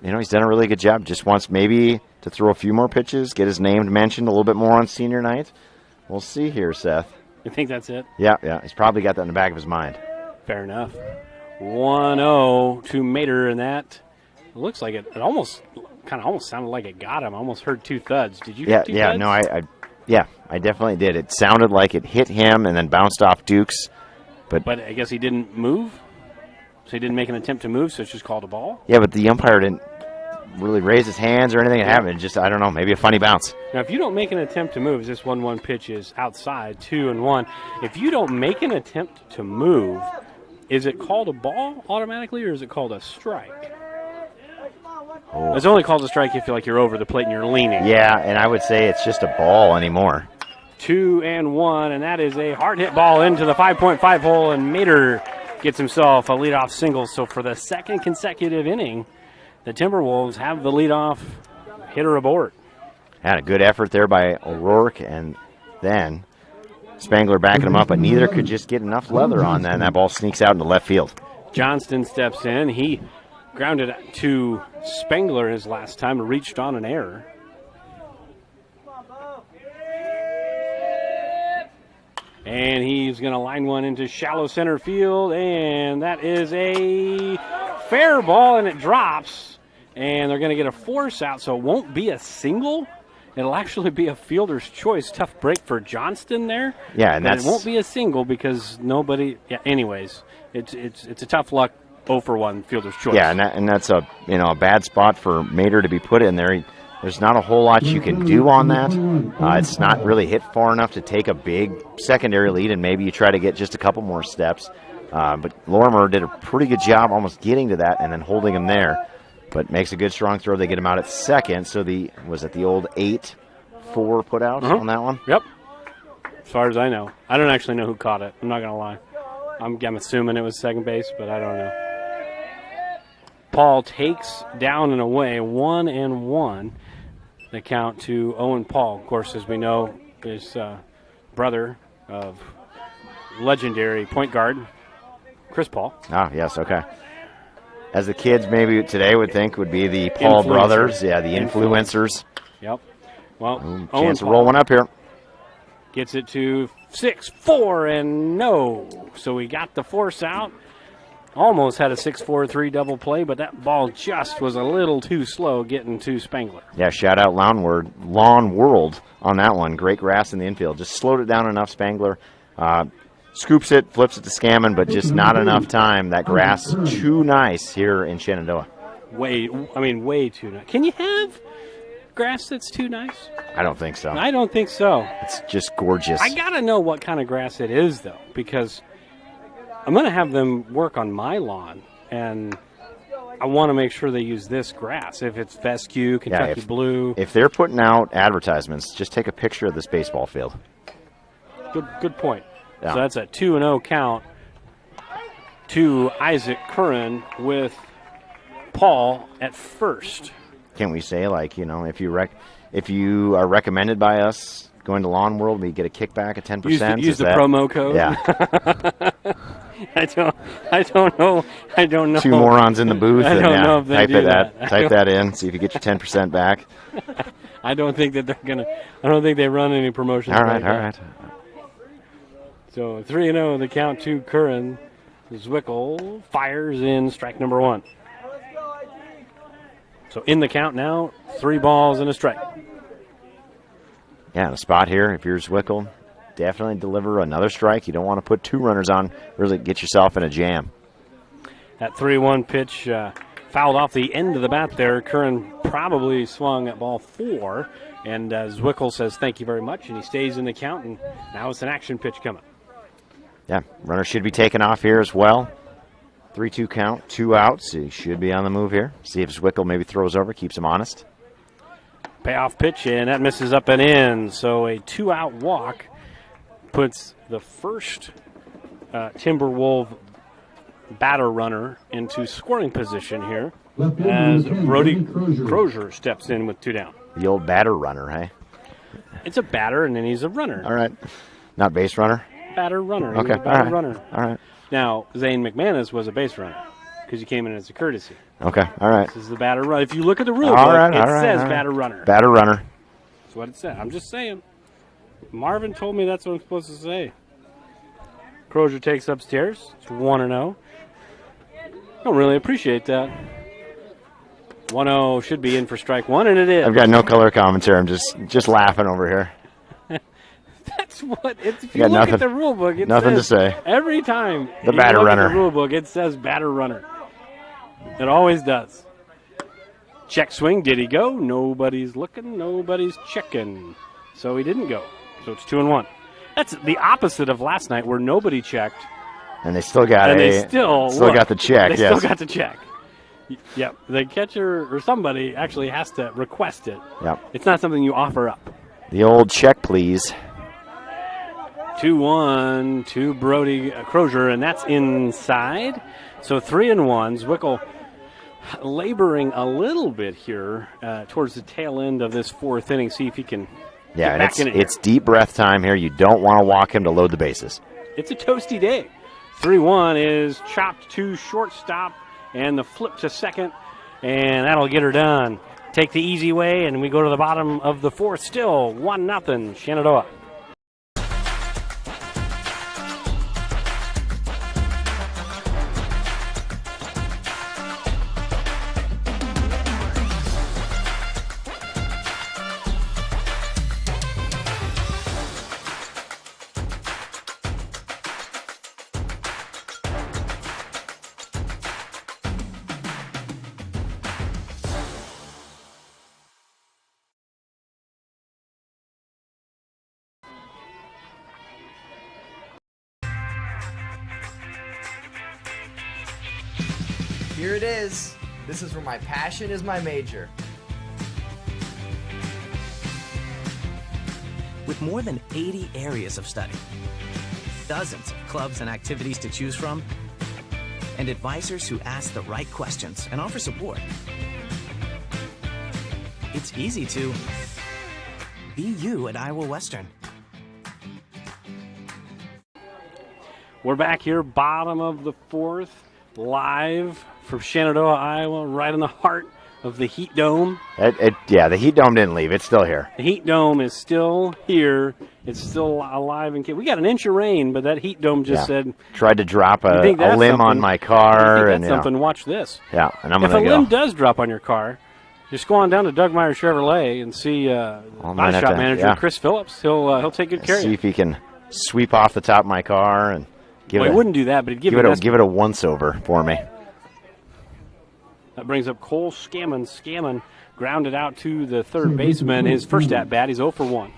he's done a really good job. Just wants maybe to throw a few more pitches, get his name mentioned a little bit more on senior night. We'll see here, Seth. You think that's it? Yeah, he's probably got that in the back of his mind. Fair enough. 1-0 to Mater, and that looks like it almost sounded like it got him. I almost heard 2 thuds. Did you hear 2 thuds? No, I definitely did. It sounded like it hit him and then bounced off Dukes. But I guess he didn't move, so he didn't make an attempt to move, so it's just called a ball? Yeah, but the umpire didn't really raise his hands or anything. It happened. Just, I don't know, maybe a funny bounce. Now, if you don't make an attempt to move, this 1-1 pitch is outside, 2-1. If you don't make an attempt to move, is it called a ball automatically, or is it called a strike? Oh. It's only called a strike if you feel like you're over the plate and you're leaning. Yeah, and I would say it's just a ball anymore. 2-1, and that is a hard hit ball into the 5.5 hole, and Mater gets himself a leadoff single. So for the second consecutive inning, the Timberwolves have the leadoff hitter aboard. Had a good effort there by O'Rourke, and then Spangler backing him up, but neither could just get enough leather on that, and that ball sneaks out into left field. Johnston steps in. He grounded to Spangler his last time, reached on an error. And he's going to line one into shallow center field, and that is a fair ball, and it drops. And they're going to get a force out, so it won't be a single. It'll actually be a fielder's choice. Tough break for Johnston there. Yeah, and it won't be a single because nobody. Yeah. Anyways, it's a tough luck 0-for-1 fielder's choice. Yeah, and that's a bad spot for Mater to be put in there. There's not a whole lot you can do on that. It's not really hit far enough to take a big secondary lead, and maybe you try to get just a couple more steps. But Lorimer did a pretty good job almost getting to that and then holding him there. But makes a good strong throw. They get him out at second. So was it the old 8-4 put out on that one? Yep. As far as I know. I don't actually know who caught it. I'm not going to lie. I'm assuming it was second base, but I don't know. Paul takes down and away 1-1. The count to Owen Paul. Of course, as we know, is brother of legendary point guard Chris Paul. Ah, yes, okay. As the kids maybe today would think would be the Paul brothers. Yeah, the influencers. Yep. Well, chance to roll one up here. Gets it to 6-4, and no. So we got the force out. Almost had a 6-4-3 double play, but that ball just was a little too slow getting to Spangler. Yeah, shout out Lawn World on that one. Great grass in the infield. Just slowed it down enough. Spangler scoops it, flips it to Scammon, but just not enough time. That grass too nice here in Shenandoah. Way too nice. Can you have grass that's too nice? I don't think so. I don't think so. It's just gorgeous. I got to know what kind of grass it is, though, because I'm going to have them work on my lawn, and I want to make sure they use this grass. If it's fescue, Kentucky blue. If they're putting out advertisements, just take a picture of this baseball field. Good point. Yeah. So that's a 2-0 count to Isaac Curran with Paul at first. Can't we say, if you are recommended by us going to Lawn World, we get a kickback of 10%? Use the promo code. Yeah. I don't know. 2 morons in the booth. I don't know if they do that. Type that in. See if you get your 10% back. I don't think that they're gonna. I don't think they run any promotions. All right. So 3-0, the count to Curran. Zwickel fires in strike number 1. So So in the count now, 3 balls and a strike. Yeah, in a spot here, if you're Zwickle, definitely deliver another strike. You don't want to put 2 runners on, really get yourself in a jam. That 3-1 pitch fouled off the end of the bat there. Curran probably swung at ball 4, and Zwickle says thank you very much, and he stays in the count, and now it's an action pitch coming. Yeah, runner should be taken off here as well. 3-2 count, 2 outs. He should be on the move here. See if Zwickle maybe throws over, keeps him honest. Payoff pitch, and that misses up and in. So a 2-out walk puts the first Timberwolf batter runner into scoring position here as Brody Crozier steps in with 2 down. The old batter runner, hey? It's a batter, and then he's a runner. All right. Not base runner? Batter runner. Okay, He was a batter all right. runner. All right. Now, Zane McManus was a base runner because he came in as a courtesy. Okay, all right. This is the batter runner. If you look at the rule All book, right, it all right, says all right. batter runner. Batter runner. That's what it said. I'm just saying. Marvin told me that's what I'm supposed to say. Crozier takes upstairs. It's 1-0. Don't really appreciate that. 1-0 should be in for strike 1, and it is. I've got no color commentary. I'm just laughing over here. That's what it's. If You you got look nothing- at the rule book, it nothing to says say. every time The you batter look runner. At the rule book, it says batter runner. It always does. Check swing. Did he go? Nobody's looking. Nobody's checking. So he didn't go. So it's 2-1. That's the opposite of last night, where nobody checked. And they still got and a they still got the check. They yes. still got the check. Yep. The catcher or somebody actually has to request it. Yep. It's not something you offer up. The old check, please. 2-1 to Brody Crozier, and that's inside. So 3-1. Zwickle laboring a little bit here towards the tail end of this 4th inning. See if he can Yeah, get back and in it. it's deep breath time here. You don't want to walk him to load the bases. It's a toasty day. 3-1 is chopped to shortstop, and the flip to second, and that'll get her done. Take the easy way, and we go to the bottom of the 4th. Still 1-0 Shenandoah. Here it is. This is where my passion is my major. With more than 80 areas of study, dozens of clubs and activities to choose from, and advisors who ask the right questions and offer support, it's easy to be you at Iowa Western. We're back here, bottom of the 4th, live from Shenandoah, Iowa, right in the heart of the Heat Dome. Yeah, the Heat Dome didn't leave. It's still here. The Heat Dome is still here. It's still alive and we got an inch of rain, but that Heat Dome just said. Tried to drop "You a think that's limb on something? my car. You think and that's something? Watch this. Yeah, and I'm if going a to go. limb does drop on your car, just go on down to Doug Meyer Chevrolet and see body shop manager Chris Phillips. He'll take good care of See you. if he can sweep off the top of my car and give Well, it. he wouldn't do that, but he'd give it a once over for me. That brings up Cole Scammon. Scammon grounded out to the third baseman. His first at bat, he's 0 for 1.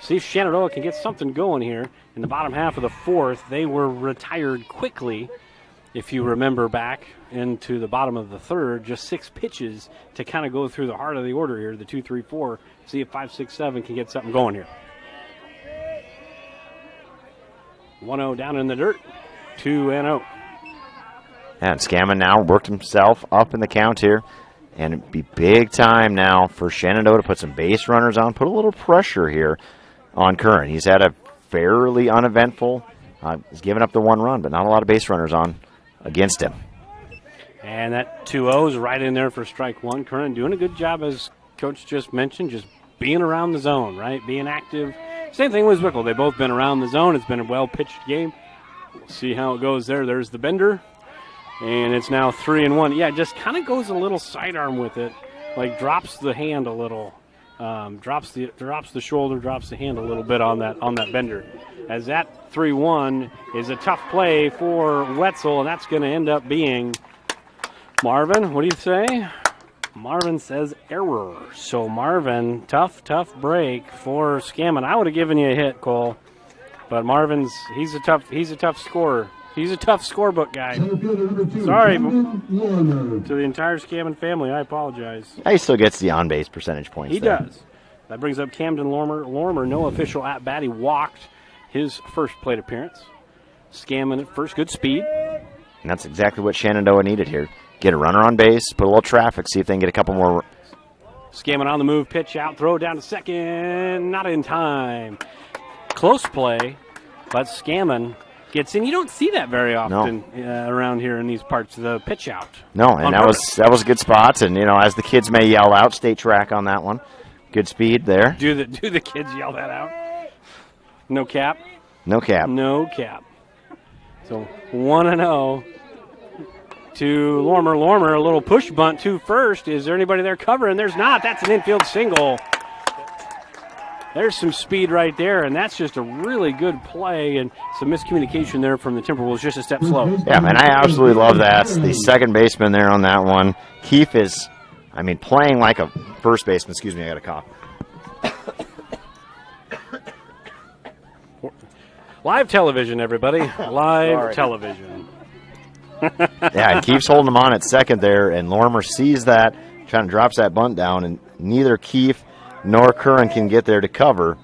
See if Shenandoah can get something going here in the bottom half of the 4th. They were retired quickly, if you remember back into the bottom of the 3rd. Just 6 pitches to kind of go through the heart of the order here, the 2, 3, 4. See if 5, 6, 7 can get something going here. 1-0 down in the dirt, 2-0. And Scammon now worked himself up in the count here. And it'd be big time now for Shenandoah to put some base runners on, put a little pressure here on Curran. He's had a fairly uneventful, he's given up the 1 run, but not a lot of base runners on against him. And that 2-0 is right in there for strike 1. Curran doing a good job, as Coach just mentioned, just being around the zone, right? Being active. Same thing with Zwickle. They've both been around the zone. It's been a well-pitched game. We'll see how it goes there. There's the bender. And it's now 3-1. Yeah, just kind of goes a little sidearm with it, like drops the hand a little, drops the shoulder, drops the hand a little bit on that bender. As that 3-1 is a tough play for Wetzel, and that's going to end up being Marvin. What do you say? Marvin says error. So Marvin, tough break for Scammon. I would have given you a hit, Cole, but Marvin's he's a tough scorer. He's a tough scorebook guy. Sorry to the entire Scammon family. I apologize. He still gets the on-base percentage points. He does. That brings up Camden Lormer. Lormer, no official at-bat. He walked his first plate appearance. Scammon at first. Good speed. And that's exactly what Shenandoah needed here. Get a runner on base, put a little traffic, see if they can get a couple more. Scammon on the move, pitch out, throw down to second. Not in time. Close play, but Scammon gets in. You don't see that very often around here in these parts of the pitch out. No, and that was a good spot. And, as the kids may yell out, state track on that one. Good speed there. Do the kids yell that out? No cap? No cap. No cap. So 1-0 to Lormer. Lormer, a little push bunt to first. Is there anybody there covering? There's not. That's an infield single. There's some speed right there, and that's just a really good play, and some miscommunication there from the Timberwolves, just a step slow. Yeah, man, I absolutely love that. The second baseman there on that one. Keefe is, playing like a first baseman. Excuse me, I got a cough. Live television, everybody. Live television. Yeah, and Keefe's holding him on at second there, and Lormer sees that, trying to drops that bunt down, and neither Keefe nor Curran can get there to cover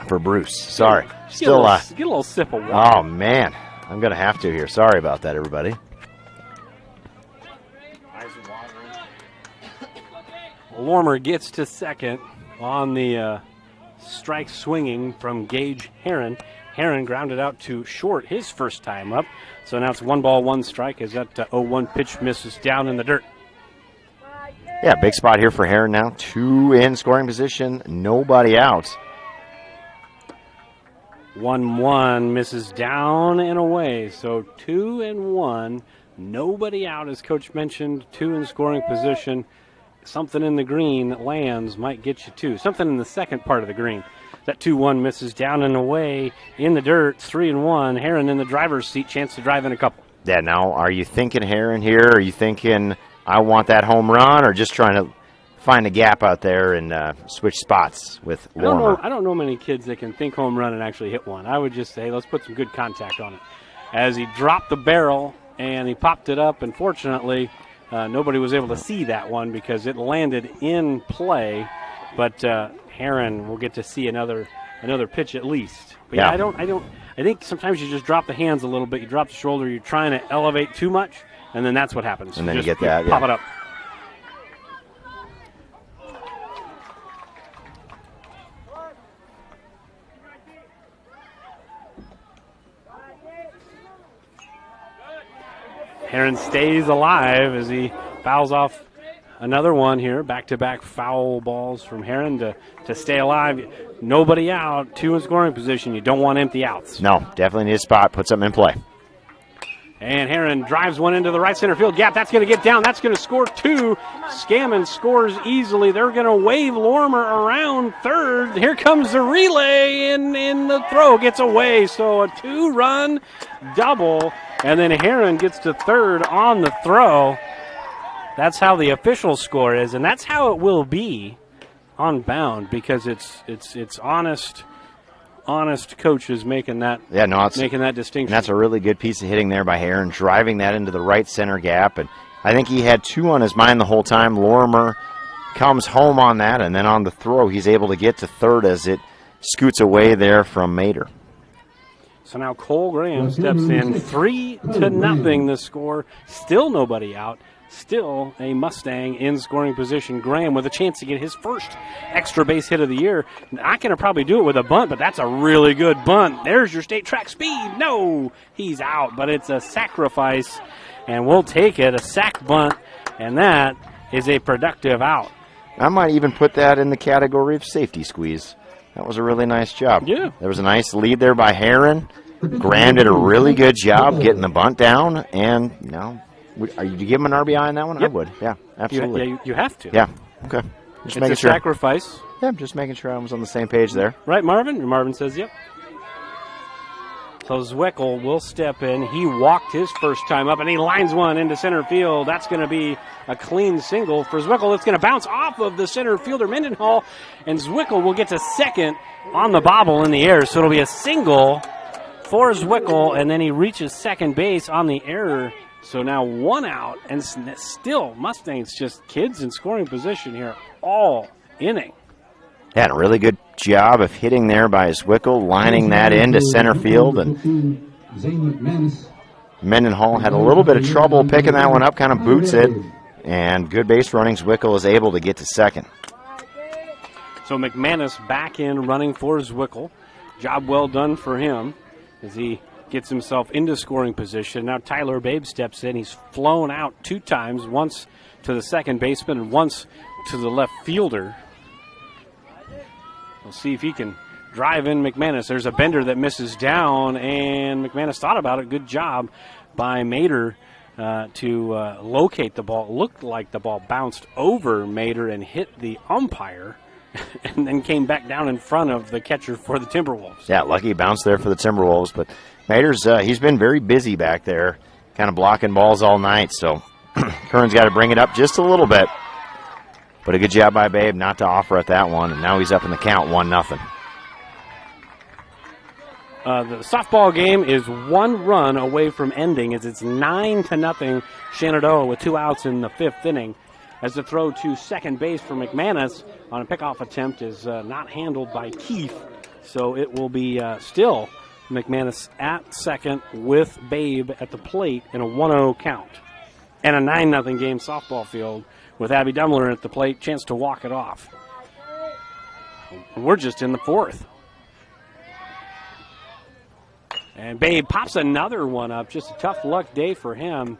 for Bruce. Sorry. Get a little sip of water. Oh, man. I'm going to have to here. Sorry about that, everybody. Lormer gets to second on the strike swinging from Gage Heron. Heron grounded out to short his first time up. So now it's 1 ball, 1 strike as that 0-1 pitch misses down in the dirt. Yeah, big spot here for Heron now. 2 in scoring position, nobody out. 1-1 misses down and away. So 2-1, nobody out, as Coach mentioned. 2 in scoring position. Something in the green that lands might get you 2. Something in the second part of the green. That 2-1 misses down and away in the dirt. 3-1. Heron in the driver's seat, chance to drive in a couple. Yeah, now are you thinking Heron here? Are you thinking I want that home run, or just trying to find a gap out there and switch spots with Lormer? I don't know many kids that can think home run and actually hit one. I would just say let's put some good contact on it. As he dropped the barrel and he popped it up, unfortunately, nobody was able to see that one because it landed in play. But Heron will get to see another pitch at least. But yeah, I think sometimes you just drop the hands a little bit. You drop the shoulder. You're trying to elevate too much, and then that's what happens. And then you get that. Pop it up. Heron stays alive as he fouls off another one here. Back-to-back foul balls from Heron to stay alive. Nobody out. 2 in scoring position. You don't want empty outs. No, definitely need a spot. Put something in play. And Heron drives one into the right center field gap. That's going to get down. That's going to score 2. Scammon scores easily. They're going to wave Lormer around third. Here comes the relay, and the throw gets away. So a 2-run double. And then Heron gets to third on the throw. That's how the official score is, and that's how it will be on Bound, because it's honest coaches making that distinction. And that's a really good piece of hitting there by Heron, driving that into the right center gap. And I think he had 2 on his mind the whole time. Lormer comes home on that, and then on the throw he's able to get to third as it scoots away there from Mater. So now Cole Graham steps in. 3-0 the score. Still nobody out. Still a Mustang in scoring position. Graham with a chance to get his first extra base hit of the year. Not going to probably do it with a bunt, but that's a really good bunt. There's your state track speed. No, he's out, but it's a sacrifice, and we'll take it. A sac bunt, and that is a productive out. I might even put that in the category of safety squeeze. That was a really nice job. Yeah. There was a nice lead there by Heron. Graham did a really good job getting the bunt down, and are you give him an RBI on that one? Yep. I would. Yeah, absolutely. You have to. Yeah. Okay. Just it's making a sure. Sacrifice. Yeah, just making sure I was on the same page there. Right, Marvin? Marvin says yep. So Zwickel will step in. He walked his first time up, and he lines one into center field. That's going to be a clean single for Zwickel. It's going to bounce off of the center fielder, Mendenhall, and Zwickel will get to second on the bobble in the air. So it'll be a single for Zwickel, and then he reaches second base on the error. So now 1 out, and still Mustangs just kids in scoring position here all inning. Had a really good job of hitting there by Zwickel, lining that into center field, and Mendenhall had a little bit of trouble picking that one up, kind of boots it, and good base running. Zwickel is able to get to second. So McManus back in running for Zwickel. Job well done for him as he gets himself into scoring position. Now Tyler Babe steps in. He's flown out 2 times, once to the second baseman and once to the left fielder. We'll see if he can drive in McManus. There's a bender that misses down, and McManus thought about it. Good job by Mater to locate the ball. It looked like the ball bounced over Mater and hit the umpire and then came back down in front of the catcher for the Timberwolves. Yeah, lucky bounce there for the Timberwolves, but Mater's he's been very busy back there, kind of blocking balls all night, so Kern's got to bring it up just a little bit. But a good job by Babe not to offer at that one, and now he's up in the count 1-0. The softball game is 1 run away from ending as it's 9-0 Shenandoah with 2 outs in the 5th inning. As the throw to second base for McManus on a pickoff attempt is not handled by Keefe, so it will be still McManus at second with Babe at the plate in a 1-0 count. And a 9-0 game softball field with Abby Dumler at the plate, chance to walk it off. We're just in the 4th. And Babe pops another one up. Just a tough luck day for him.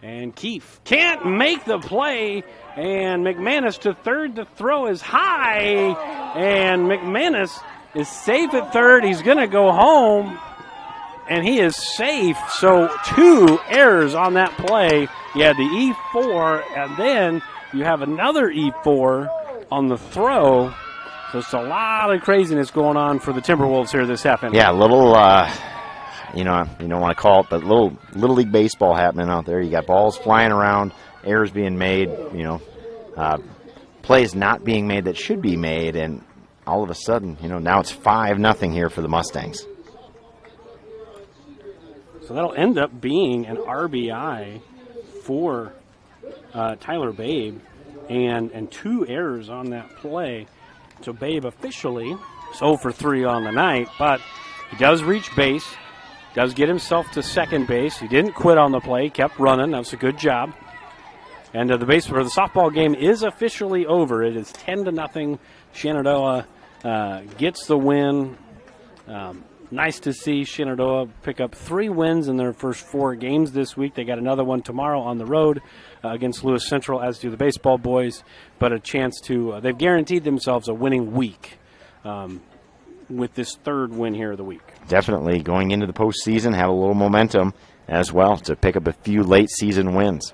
And Keefe can't make the play. And McManus to third. The throw is high. And McManus is safe at third. He's going to go home. And he is safe. So 2 errors on that play. You had the E4, and then you have another E4 on the throw. So it's a lot of craziness going on for the Timberwolves here this half inning. Yeah, a little, you don't want to call it, but little league baseball happening out there. You got balls flying around, errors being made, plays not being made that should be made, and all of a sudden, now it's 5-0 here for the Mustangs. So that'll end up being an RBI for Tyler Babe, and 2 errors on that play. So Babe officially is 0 for 3 on the night, but he does reach base, does get himself to second base. He didn't quit on the play, kept running. That was a good job. And the softball game is officially over. It is 10-0. Shenandoah gets the win. Nice to see Shenandoah pick up 3 wins in their first 4 games this week. They got another one tomorrow on the road against Lewis Central, as do the baseball boys. But a chance to they've guaranteed themselves a winning week with this 3rd win here of the week. Definitely going into the postseason, have a little momentum as well to pick up a few late season wins.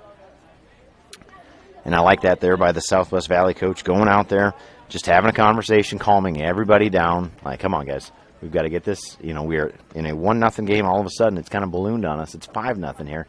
And I like that there by the Southwest Valley coach, going out there, just having a conversation, calming everybody down. Like, come on, guys. We've got to get this. We're in a 1-0 game. All of a sudden, it's kind of ballooned on us. It's 5-0 here.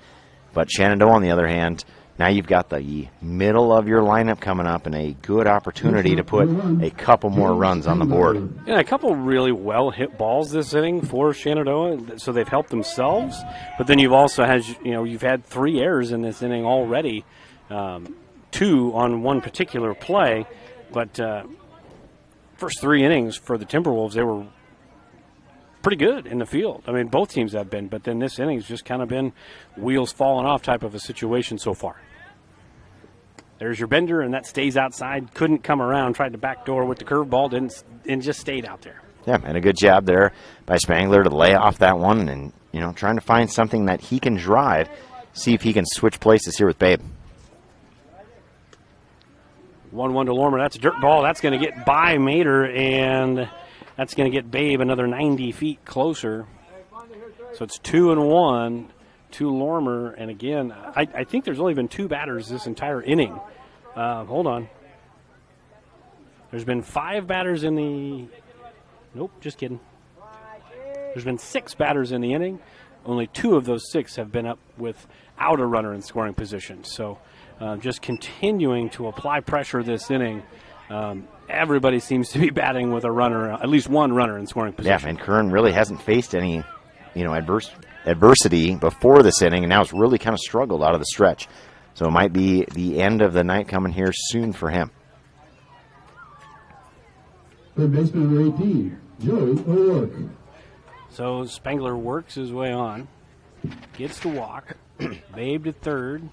But Shenandoah, on the other hand, now you've got the middle of your lineup coming up and a good opportunity to put a couple more runs on the board. Yeah, a couple really well-hit balls this inning for Shenandoah, so they've helped themselves. But then you've also had, you've had 3 errors in this inning already, 2 on one particular play. But first 3 innings for the Timberwolves, they were pretty good in the field. I mean, both teams have been, but then this inning's just kind of been wheels falling off type of a situation so far. There's your bender, and that stays outside. Couldn't come around, tried to backdoor with the curveball, and just stayed out there. Yeah, and a good job there by Spangler to lay off that one and, trying to find something that he can drive, see if he can switch places here with Babe. 1-1 to Lormer. That's a dirt ball. That's going to get by Mater, and that's going to get Babe another 90 feet closer. So it's 2-1 to Lormer. And again, I think there's only been 2 batters this entire inning. Hold on. There's been 5 batters in the... Nope, just kidding. There's been 6 batters in the inning. Only 2 of those 6 have been up without a runner in scoring position. So just continuing to apply pressure this inning. Everybody seems to be batting with a runner, at least one runner in scoring position. Yeah, and Kern really hasn't faced any, adversity before this inning, and now it's really kind of struggled out of the stretch. So it might be the end of the night coming here soon for him. Third baseman number 18, Joey O'Rourke. So Spangler works his way on, gets the walk, Babe to third,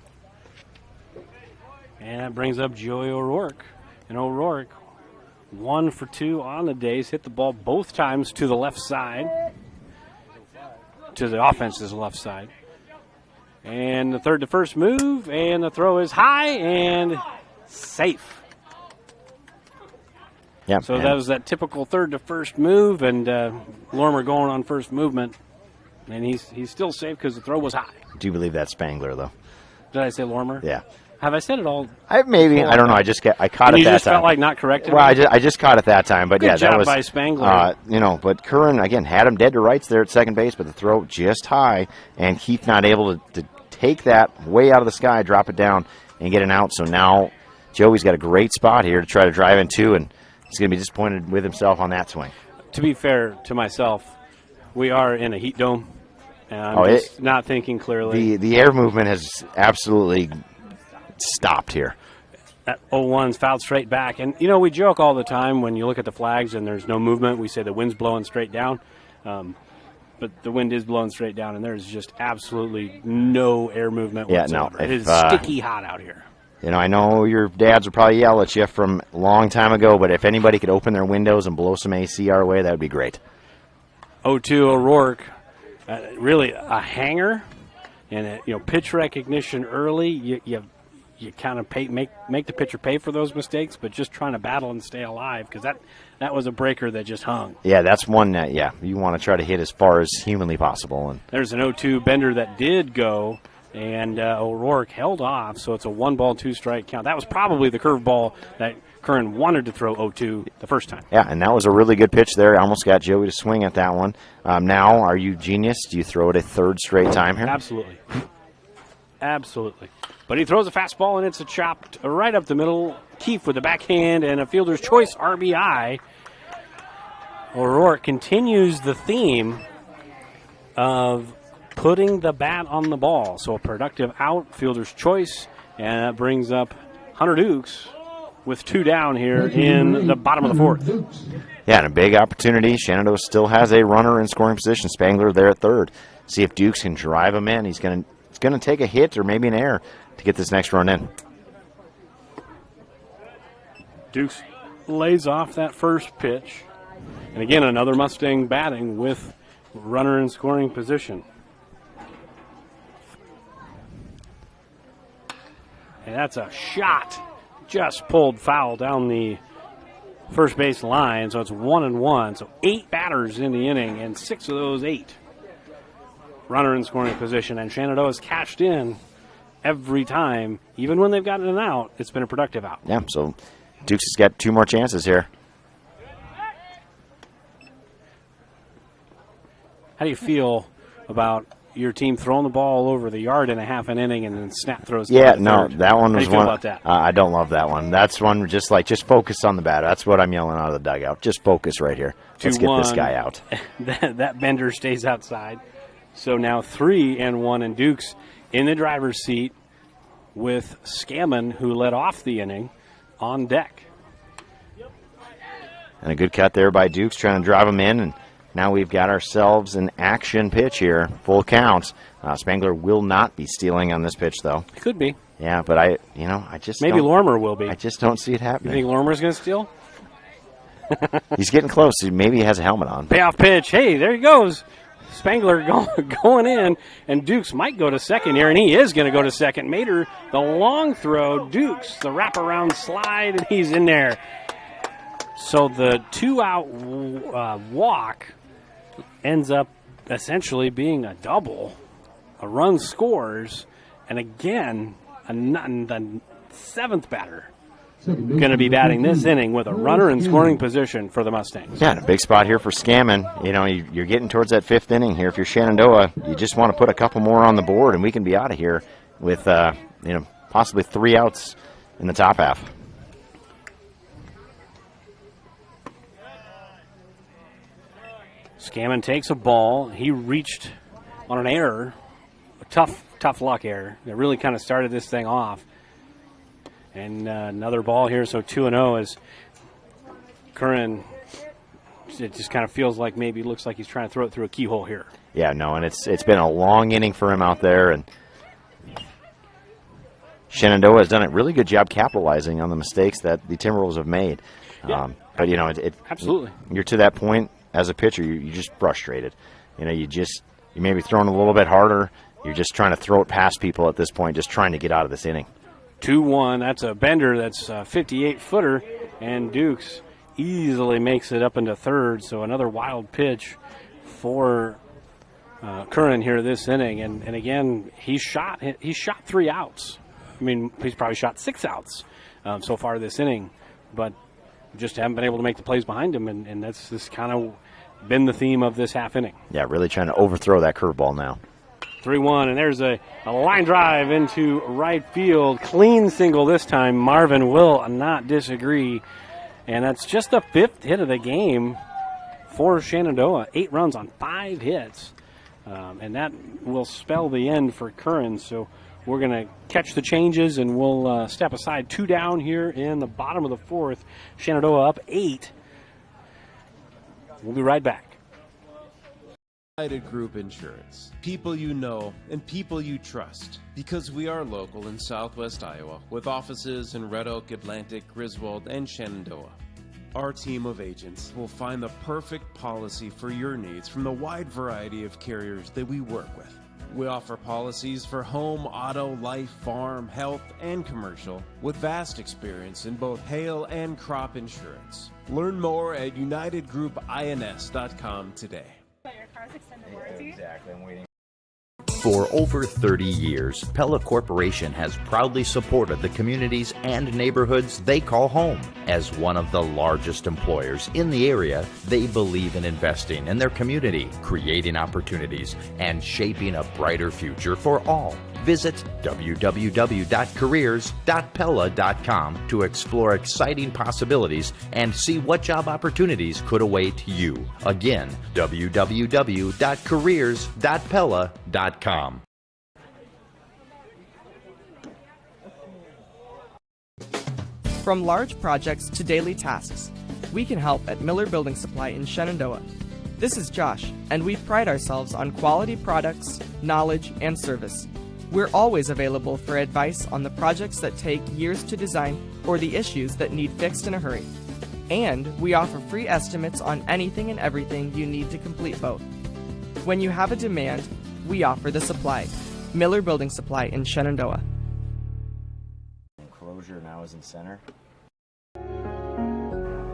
and that brings up Joey O'Rourke. And O'Rourke, 1 for 2 on the days, hit the ball both times to the left side, to the offense's left side. And the third to first move, and the throw is high and safe. Yep, so that was that typical third to first move, and Lormer going on first movement, and he's still safe because the throw was high. Do you believe that's Spangler, though? Did I say Lormer? Yeah. Have I said it all? Maybe. I don't know. I caught it that time. You just felt like not correcting Well, me? I just caught it that time. But Good yeah, job that was by Spangler. But Curran again had him dead to rights there at second base, but the throw just high, and Keith not able to take that way out of the sky, drop it down, and get an out. So now Joey's got a great spot here to try to drive in 2, and he's going to be disappointed with himself on that swing. To be fair to myself, we are in a heat dome, and I'm just not thinking clearly. The air movement has absolutely stopped here. That 0-1's fouled straight back. And, we joke all the time when you look at the flags and there's no movement. We say the wind's blowing straight down. But the wind is blowing straight down, and there's just absolutely no air movement whatsoever. No, it is sticky hot out here. I know your dads will probably yell at you from a long time ago, but if anybody could open their windows and blow some AC our way, that would be great. 0-2 O'Rourke, really a hanger, and pitch recognition early. You kind of make the pitcher pay for those mistakes, but just trying to battle and stay alive, because that was a breaker that just hung. Yeah, that's one that you want to try to hit as far as humanly possible. And there's an 0-2 bender that did go. And O'Rourke held off, so it's a 1-ball, 2-strike count. That was probably the curveball that Curran wanted to throw 0-2 the first time. Yeah, and that was a really good pitch there. I almost got Joey to swing at that one. Now, are you genius? Do you throw it a third straight time here? Absolutely. Absolutely. But he throws a fastball, and it's a chopped right up the middle. Keefe with the backhand and a fielder's choice RBI. O'Rourke continues the theme of putting the bat on the ball. So a productive out, fielder's choice, and that brings up Hunter Dukes with 2 down here in the bottom of the 4th. Yeah, and a big opportunity. Shenandoah still has a runner in scoring position. Spangler there at third. See if Dukes can drive him in. It's going to take a hit or maybe an error to get this next run in. Dukes lays off that first pitch. And again, another Mustang batting with runner in scoring position. And that's a shot. Just pulled foul down the first base line. So it's 1-1. So 8 batters in the inning, and 6 of those 8 runner in scoring position. And Shenandoah has cashed in every time. Even when they've gotten an out, it's been a productive out. Yeah, so Dukes has got 2 more chances here. How do you feel about your team throwing the ball over the yard in a half an inning and then snap throws? Yeah, no, that one was one. How do you feel one. about that? I don't love that one. That's one just focus on the batter. That's what I'm yelling out of the dugout. Just focus right here. Let's get this guy out. that bender stays outside. So now 3-1, and Dukes in the driver's seat with Scammon, who led off the inning, on deck. And a good cut there by Dukes, trying to drive him in, and now we've got ourselves an action pitch here, full count. Spangler will not be stealing on this pitch, though. Could be. Yeah, but I just maybe Lormer will be. I just don't see it happening. You think Lormer's going to steal? He's getting close. Maybe he has a helmet on. Payoff pitch. Hey, there he goes. Spangler going in, and Dukes might go to second here, and he is going to go to second. Mater, the long throw. Dukes, the wraparound slide, and he's in there. So the 2-out walk ends up essentially being a double. A run scores, and again, the seventh batter going to be batting this inning with a runner in scoring position for the Mustangs. Yeah, and a big spot here for Scammon. You know, you're getting towards that fifth inning here. If you're Shenandoah, you just want to put a couple more on the board, and we can be out of here with, possibly 3 outs in the top half. Scammon takes a ball. He reached on an error, a tough luck error that really kind of started this thing off. And another ball here, so 2-0 as Curran, it just kind of feels like maybe looks like he's trying to throw it through a keyhole here. Yeah, no, and it's been a long inning for him out there, and Shenandoah has done a really good job capitalizing on the mistakes that the Timberwolves have made. Yeah. But, absolutely. You're to that point as a pitcher, you're just frustrated. You may be throwing a little bit harder. You're just trying to throw it past people at this point, just trying to get out of this inning. 2-1, that's a bender, that's a 58-footer, and Dukes easily makes it up into third, so another wild pitch for Curran here this inning. And again, he shot 3 outs. I mean, he's probably shot 6 outs so far this inning, but just haven't been able to make the plays behind him, and that's just kind of been the theme of this half inning. Yeah, really trying to overthrow that curveball now. 3-1, and there's a line drive into right field. Clean single this time. Marvin will not disagree. And that's just the 5th hit of the game for Shenandoah. 8 runs on 5 hits. And that will spell the end for Curran. So we're going to catch the changes, and we'll step aside. 2 down here in the bottom of the 4th. Shenandoah up 8. We'll be right back. United Group Insurance. People you know and people you trust. Because we are local in Southwest Iowa with offices in Red Oak, Atlantic, Griswold, and Shenandoah. Our team of agents will find the perfect policy for your needs from the wide variety of carriers that we work with. We offer policies for home, auto, life, farm, health, and commercial with vast experience in both hail and crop insurance. Learn more at unitedgroupins.com today. Exactly, I'm waiting. For over 30 years, Pella Corporation has proudly supported the communities and neighborhoods they call home. As one of the largest employers in the area, they believe in investing in their community, creating opportunities, and shaping a brighter future for all. Visit www.careers.pella.com to explore exciting possibilities and see what job opportunities could await you. Again, www.careers.pella.com. From large projects to daily tasks, we can help at Miller Building Supply in Shenandoah. This is Josh, and we pride ourselves on quality products, knowledge, and service. We're always available for advice on the projects that take years to design or the issues that need fixed in a hurry. And we offer free estimates on anything and everything you need to complete both. When you have a demand, we offer the supply. Miller Building Supply in Shenandoah. Closure now is in center.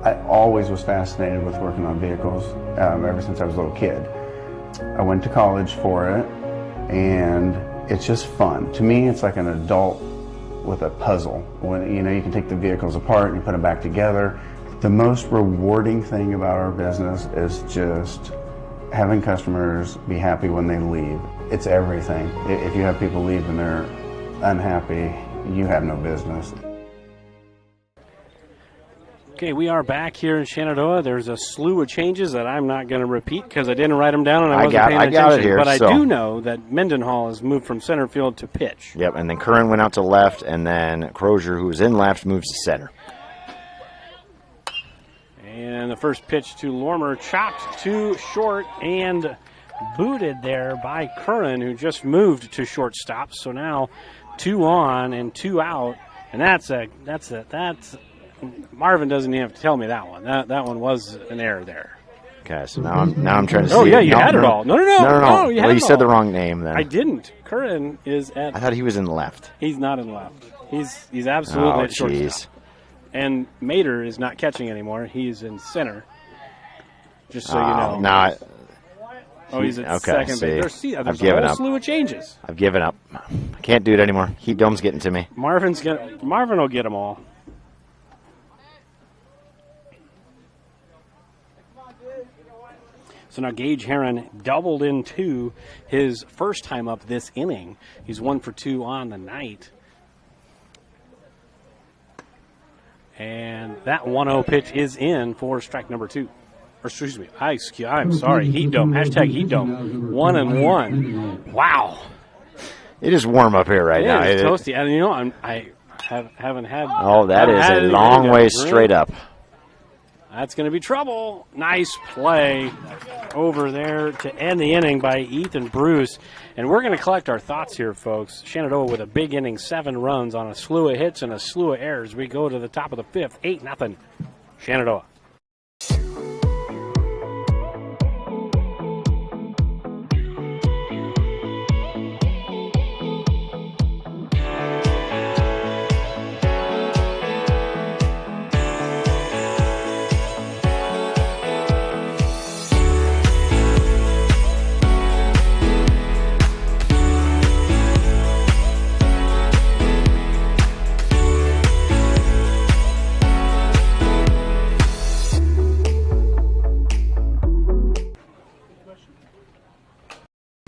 I always was fascinated with working on vehicles ever since I was a little kid. I went to college for it, and it's just fun. To me, it's like an adult with a puzzle. When you can take the vehicles apart and you put them back together. The most rewarding thing about our business is just having customers be happy when they leave. It's everything. If you have people leave and they're unhappy, you have no business. Okay, we are back here in Shenandoah. There's a slew of changes that I'm not going to repeat because I didn't write them down and I wasn't paying attention. I got it here, but I so. do know that Mendenhall has moved from center field to pitch. Yep, and then Curran went out to left, and then Crozier, who was in left, moves to center. And the first pitch to Lormer, chopped too short and booted there by Curran, who just moved to shortstop. So now 2 on and 2 out, and that's Marvin doesn't even have to tell me that one. That one was an error there. Okay, so now I'm trying to see. Oh yeah, you had it all. No. You said the wrong name there. I didn't. Curran is at. I thought he was in left. He's not in left. He's absolutely at shortstop. And Mater is not catching anymore. He's in center. Just so you know. Oh, he's at okay, second see, base. There's I've given a whole up. slew of changes. I've given up. I can't do it anymore. Heat dome's getting to me. Marvin will get them all. So now Gage Heron doubled into his first time up this inning. He's 1 for 2 on the night. And that 1-0 pitch is in for strike number 2. Or excuse me, I'm sorry. Heat dome. Hashtag heat dome. 1-1. Wow. It is warm up here right now. It is toasty. And you know, I haven't had. Oh, that is a long way straight up. That's going to be trouble. Nice play over there to end the inning by Ethan Bruce. And we're going to collect our thoughts here, folks. Shenandoah with a big inning, 7 runs on a slew of hits and a slew of errors. We go to the top of the 5th, 8-0. Shenandoah.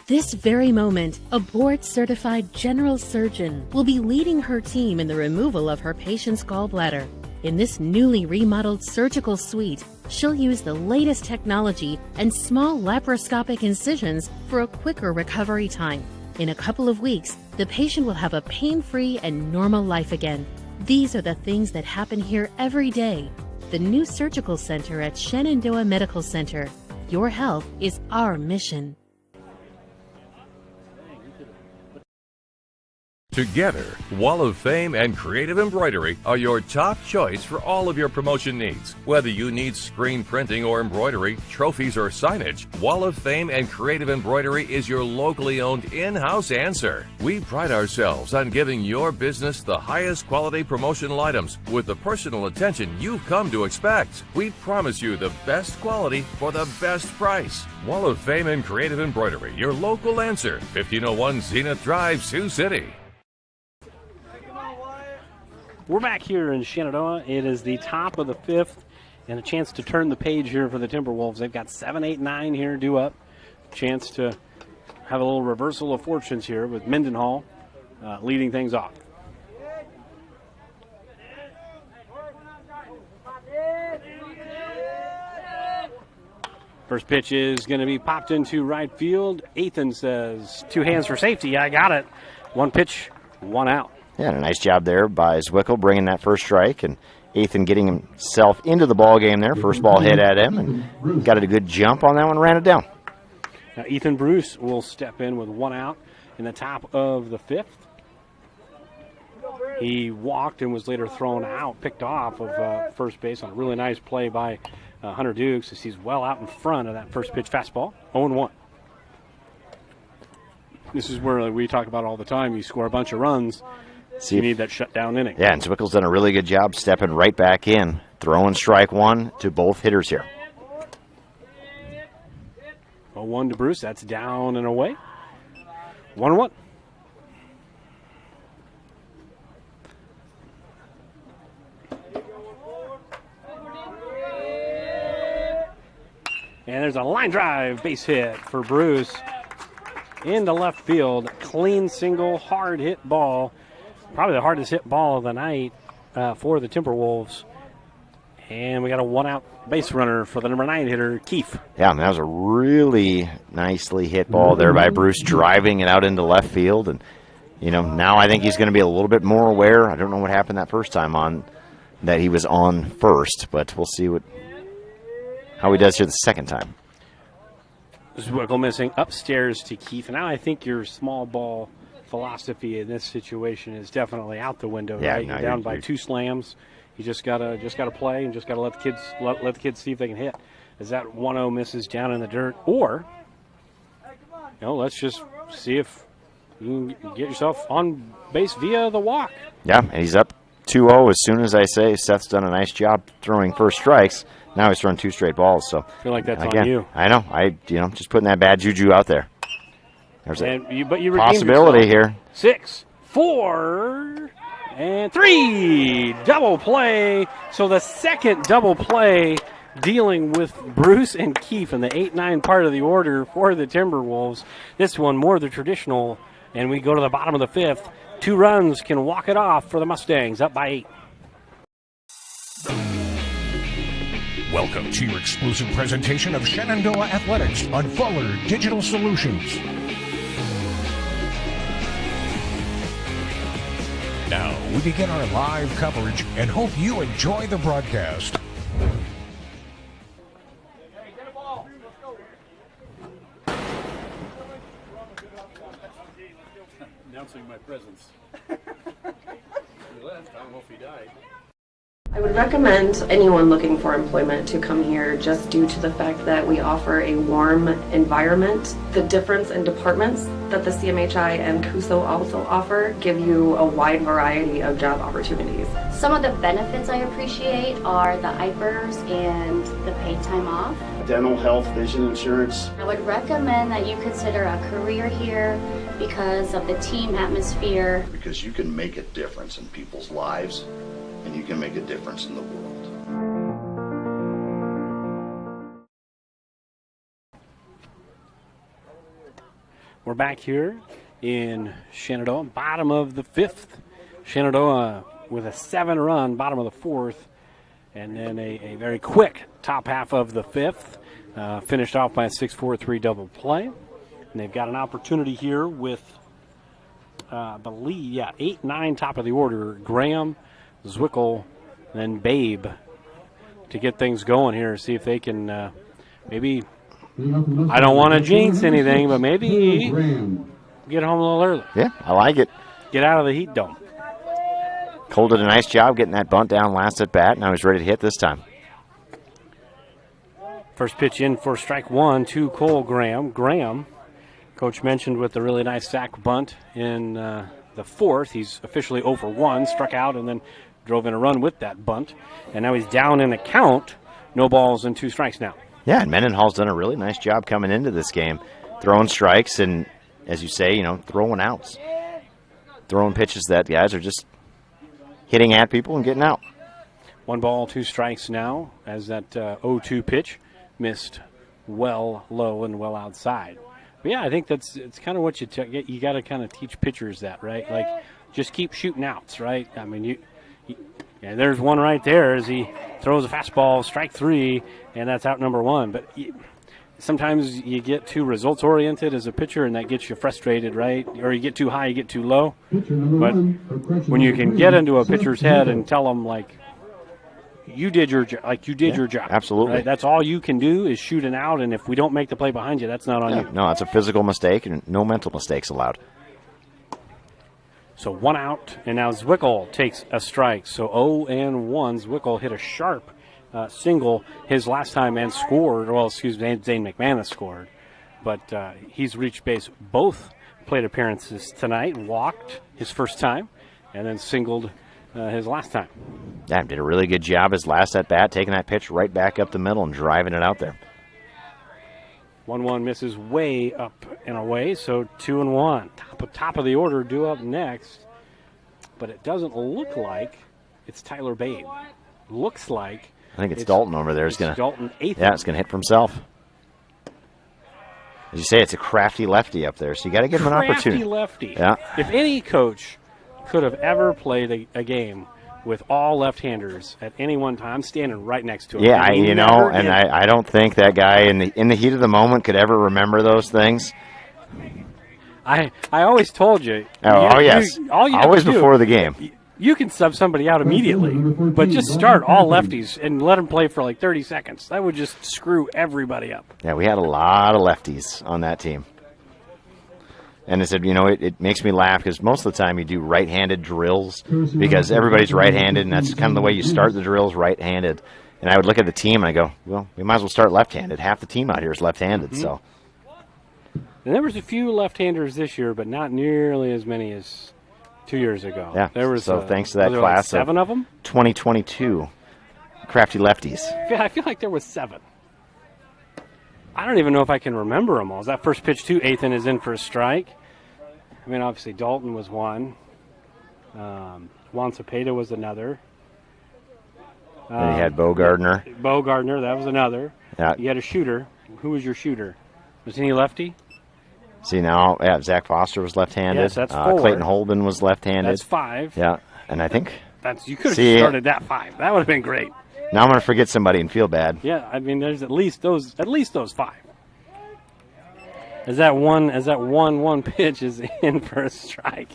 This very moment, a board-certified general surgeon will be leading her team in the removal of her patient's gallbladder. In this newly remodeled surgical suite, she'll use the latest technology and small laparoscopic incisions for a quicker recovery time. In a couple of weeks, the patient will have a pain-free and normal life again. These are the things that happen here every day. The new surgical center at Shenandoah Medical Center. Your health is our mission. Together, Wall of Fame and Creative Embroidery are your top choice for all of your promotion needs. Whether you need screen printing or embroidery, trophies or signage, Wall of Fame and Creative Embroidery is your locally owned in-house answer. We pride ourselves on giving your business the highest quality promotional items with the personal attention you've come to expect. We promise you the best quality for the best price. Wall of Fame and Creative Embroidery, your local answer, 1501 Zenith Drive, Sioux City. We're back here in Shenandoah. It is the top of the 5th and a chance to turn the page here for the Timberwolves. They've got 7, 8, 9 here due up. Chance to have a little reversal of fortunes here with Mendenhall leading things off. First pitch is going to be popped into right field. Ethan says, 2 hands for safety. I got it. 1 pitch, 1 out. Yeah, a nice job there by Zwickel bringing that first strike, and Ethan getting himself into the ball game there. First ball hit at him, and got a good jump on that one, ran it down. Now Ethan Bruce will step in with 1 out in the top of the 5th. He walked and was later thrown out, picked off of first base on a really nice play by Hunter Dukes as he's well out in front of that first pitch fastball. 0-1. This is where we talk about all the time. You score a bunch of runs. You need that shutdown inning. Yeah, and Zwickel's done a really good job stepping right back in, throwing strike 1 to both hitters here. 0-1 to Bruce. That's down and away. 1-1. And there's a line drive base hit for Bruce into left field. Clean single, hard hit ball. Probably the hardest hit ball of the night for the Timberwolves. And we got a 1-out base runner for the number 9 hitter, Keefe. Yeah, that was a really nicely hit ball there by Bruce, driving it out into left field. And, you know, now I think he's going to be a little bit more aware. I don't know what happened that first time on that he was on first, but we'll see how he does here the second time. Zwickel missing upstairs to Keefe. And now I think your small ball philosophy in this situation is definitely out the window. Yeah, right? no, You're down by 2 slams. You just gotta play and just gotta let the kids see if they can hit. As that 1-0 misses down in the dirt, or let's just see if you can get yourself on base via the walk. Yeah, and he's up 2-0 as soon as I say Seth's done a nice job throwing first strikes. now he's thrown 2 straight balls. So I feel like that's again, on you. I know. Just putting that bad juju out there. There's But you a possibility here. 6, 4, and 3. Double play. So the second double play dealing with Bruce and Keefe in the 8-9 part of the order for the Timberwolves. This one more the traditional, and we go to the bottom of the 5th. 2 runs can walk it off for the Mustangs, up by 8. Welcome to your exclusive presentation of Shenandoah Athletics on Fuller Digital Solutions. Now we begin our live coverage and hope you enjoy the broadcast. Announcing my presence. He left. I don't know if he died. I would recommend anyone looking for employment to come here just due to the fact that we offer a warm environment. The difference in departments that the CMHI and CUSO also offer give you a wide variety of job opportunities. Some of the benefits I appreciate are the IPERS and the paid time off. Dental, health, vision insurance. I would recommend that you consider a career here because of the team atmosphere. Because you can make a difference in people's lives, and you can make a difference in the world. We're back here in Shenandoah, bottom of the 5th. Shenandoah with a 7-run, bottom of the 4th, and then a very quick top half of the 5th. Finished off by a 6-4-3 double play. And they've got an opportunity here with, I believe, 8-9 top of the order. Graham, Zwickel, then Babe to get things going here. See if they can maybe, I don't want to jinx anything, but maybe get home a little early. Yeah, I like it. Get out of the heat dome. Cole did a nice job getting that bunt down last at bat. Now he's ready to hit this time. First pitch in for strike 1 to Cole Graham. Graham, Coach mentioned with the really nice sack bunt in the 4th. He's officially 0 for 1, struck out, and then drove in a run with that bunt. And now he's down in the count. No balls and 2 strikes now. Yeah, and Mendenhall's done a really nice job coming into this game, throwing strikes and, as you say, throwing outs. Throwing pitches that guys are just hitting at people and getting out. 1 ball, 2 strikes now as that 0-2 pitch missed well low and well outside. But yeah, I think it's kind of what you got to kind of teach pitchers that, right? Like, just keep shooting outs, right? I mean, yeah, there's one right there as he throws a fastball, strike 3, and that's out number 1. But sometimes you get too results oriented as a pitcher, and that gets you frustrated, right? Or you get too high, you get too low. But when you can get into a pitcher's head and tell them, like, you did your job. Your job. Absolutely. Right? That's all you can do is shoot an out, and if we don't make the play behind you, that's not on you. No, it's a physical mistake, and no mental mistakes allowed. So 1 out, and now Zwickel takes a strike. So 0-1. Zwickel hit a sharp single his last time and scored. Well, excuse me, Zane McManus scored. But he's reached base both plate appearances tonight, walked his first time, and then singled his last time. Yeah, did a really good job his last at bat, taking that pitch right back up the middle and driving it out there. 1-1 misses way up and away, so 2-1. Top of the order due up next, but it doesn't look like it's Tyler Babe. Looks like I think it's Dalton over there. Dalton 8th. Yeah, it's going to hit for himself. As you say, it's a crafty lefty up there, so you got to give him an opportunity. Crafty lefty. Yeah. If any coach could have ever played a game with all left-handers at any one time, standing right next to him. Yeah, I don't think that guy in the heat of the moment could ever remember those things. I always told you. Yes. Always before the game. You can sub somebody out immediately, but just start all lefties and let them play for like 30 seconds. That would just screw everybody up. Yeah, we had a lot of lefties on that team. And I said, it makes me laugh because most of the time you do right-handed drills because everybody's right-handed, and that's kind of the way you start the drills, right-handed. And I would look at the team and I go, well, we might as well start left-handed. Half the team out here is left-handed, so. And there was a few left-handers this year, but not nearly as many as 2 years ago. Yeah, there was thanks to that class like 7 of them? 2022. crafty lefties. I feel like there was 7. I don't even know if I can remember them all. Is that first pitch to Ethan is in for a strike? I mean, obviously Dalton was one. Juan Cepeda was another. Then you had Bo Gardner. Bo Gardner, that was another. Yeah. You had a shooter. Who was your shooter? Was he lefty? See now, Zach Foster was left-handed. Yes, that's 4. Clayton Holden was left-handed. That's 5. Yeah, and I think You could have started that 5. That would have been great. Now I'm going to forget somebody and feel bad. Yeah, I mean, there's at least those 5. As that one pitch is in for a strike,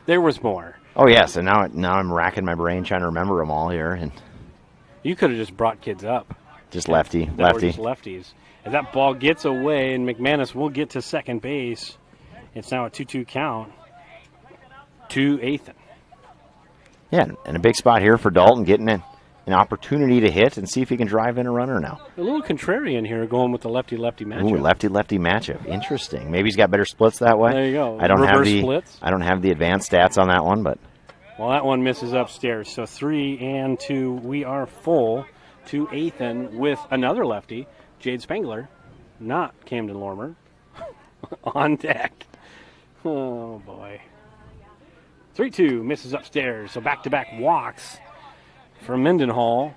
there was more. Oh yes, and now I'm racking my brain trying to remember them all here, and you could have just brought kids up. Just lefty. Just lefties. As that ball gets away, and McManus will get to second base. It's now a 2-2 count to Ethan. Yeah, and a big spot here for Dalton, getting an opportunity to hit and see if he can drive in a runner now. A little contrarian here, going with the lefty-lefty matchup. Ooh, lefty-lefty matchup. Interesting. Maybe he's got better splits that way. There you go. I don't splits. I don't have the advanced stats on that one, but well, that one misses upstairs. So 3-2. We are full to Ethan with another lefty, Jade Spangler, not Camden Lormer, on deck. Oh boy. 3-2 misses upstairs. So back-to-back walks from Mendenhall,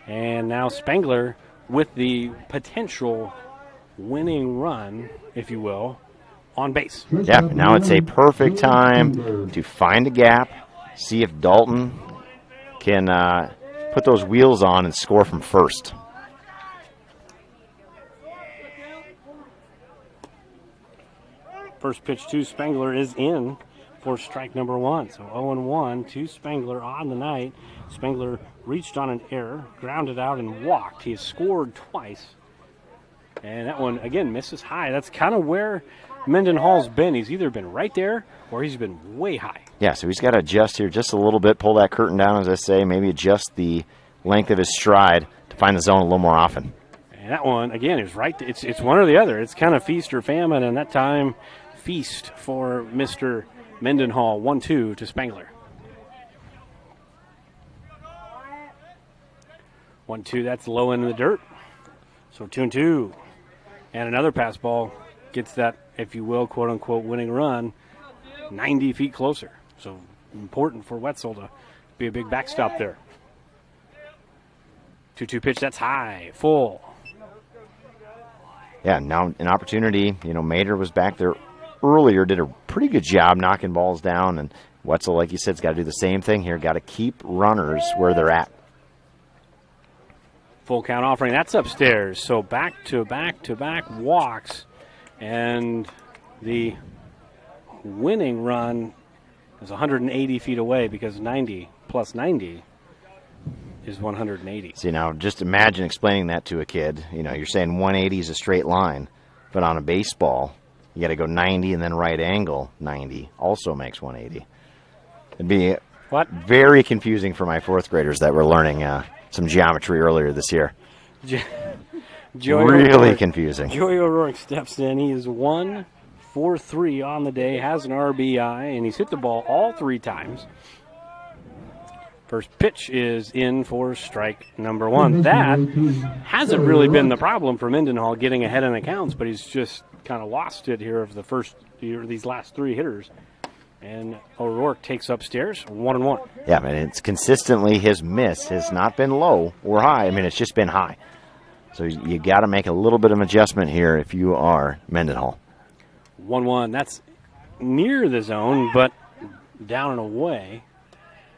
and now Spangler with the potential winning run, if you will, on base. Yep, now it's a perfect time to find a gap, see if Dalton can put those wheels on and score from first. First pitch to Spangler is in for strike number 1. So 0-1 to Spangler on the night. Spangler reached on an error, grounded out, and walked. He has scored twice. And that one, again, misses high. That's kind of where Mendenhall's been. He's either been right there or he's been way high. Yeah, so he's got to adjust here just a little bit, pull that curtain down, as I say, maybe adjust the length of his stride to find the zone a little more often. And that one, again, is right. It's one or the other. It's kind of feast or famine, and that time, feast for Mr. Mendenhall. 1-2 to Spangler. 1-2, that's low in the dirt. So 2-2. And another pass ball gets that, if you will, quote-unquote, winning run 90 feet closer. So important for Wetzel to be a big backstop there. 2-2 pitch, that's high, full. Yeah, now an opportunity. You know, Mater was back there earlier, did a pretty good job knocking balls down, and Wetzel, like you said, has got to do the same thing here. Got to keep runners where they're at. Full count offering. That's upstairs. So back-to-back walks. And the winning run is 180 feet away because 90 plus 90 is 180. See, now just imagine explaining that to a kid. You know, you're saying 180 is a straight line, but on a baseball, you got to go 90 and then right angle 90 also makes 180. It'd be very confusing for my fourth graders that were learning some geometry earlier this year. Really confusing. Joey O'Rourke steps in. He is 1 for 3 on the day, has an RBI, and he's hit the ball all 3 times. First pitch is in for strike number 1. That hasn't really been the problem for Mendenhall getting ahead in accounts, but he's just kind of lost it here of the first year, these last 3 hitters. And O'Rourke takes upstairs, 1-1. Yeah, I mean, it's consistently his miss has not been low or high. I mean, it's just been high. So you got to make a little bit of adjustment here if you are Mendenhall. 1-1. That's near the zone, but down and away.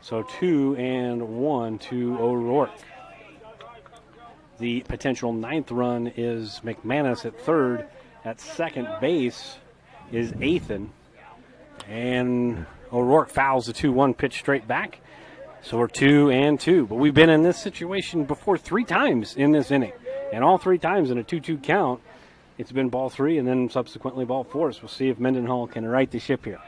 So 2-1 to O'Rourke. The potential 9th run is McManus at third. At second base is Ethan. And O'Rourke fouls the 2-1 pitch straight back. So we're 2-2. But we've been in this situation before 3 times in this inning. And all 3 times in a 2-2 count, it's been ball 3 and then subsequently ball 4. So we'll see if Mendenhall can right the ship here.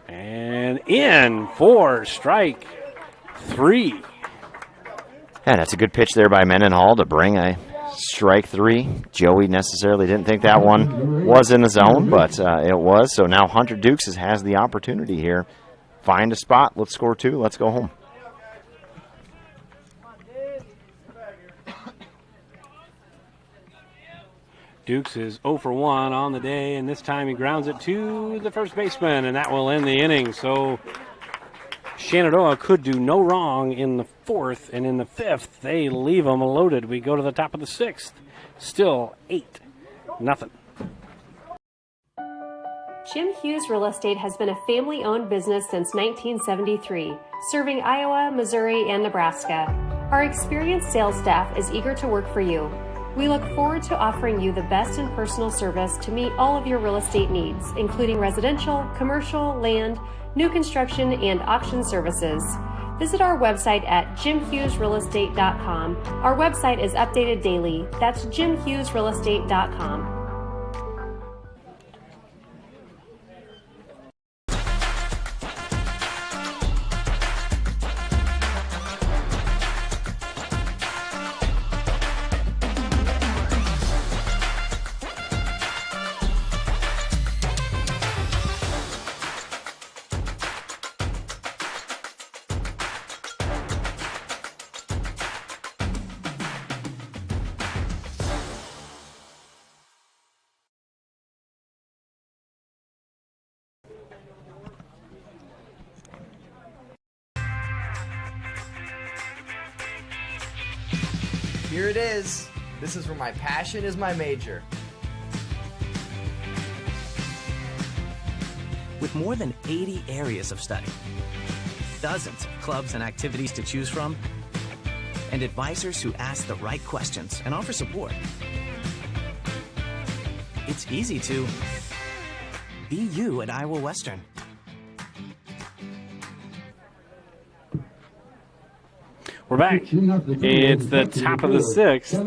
And in for strike 3. Yeah, that's a good pitch there by Mendenhall to bring a strike 3. Joey necessarily didn't think that one was in the zone, but it was. So now Hunter Dukes has the opportunity here. Find a spot. Let's score 2. Let's go home. Dukes is 0 for 1 on the day, and this time he grounds it to the first baseman, and that will end the inning. So Shenandoah could do no wrong in the fourth, and in the fifth, they leave them loaded. We go to the top of the sixth. Still 8-0. Jim Hughes Real Estate has been a family-owned business since 1973, serving Iowa, Missouri, and Nebraska. Our experienced sales staff is eager to work for you. We look forward to offering you the best in personal service to meet all of your real estate needs, including residential, commercial, land, new construction, and auction services. Visit our website at jimhughesrealestate.com. Our website is updated daily. That's jimhughesrealestate.com. Here it is. This is where my passion is my major. With more than 80 areas of study, dozens of clubs and activities to choose from, and advisors who ask the right questions and offer support, it's easy to be you at Iowa Western. We're back. It's the top of the sixth. Top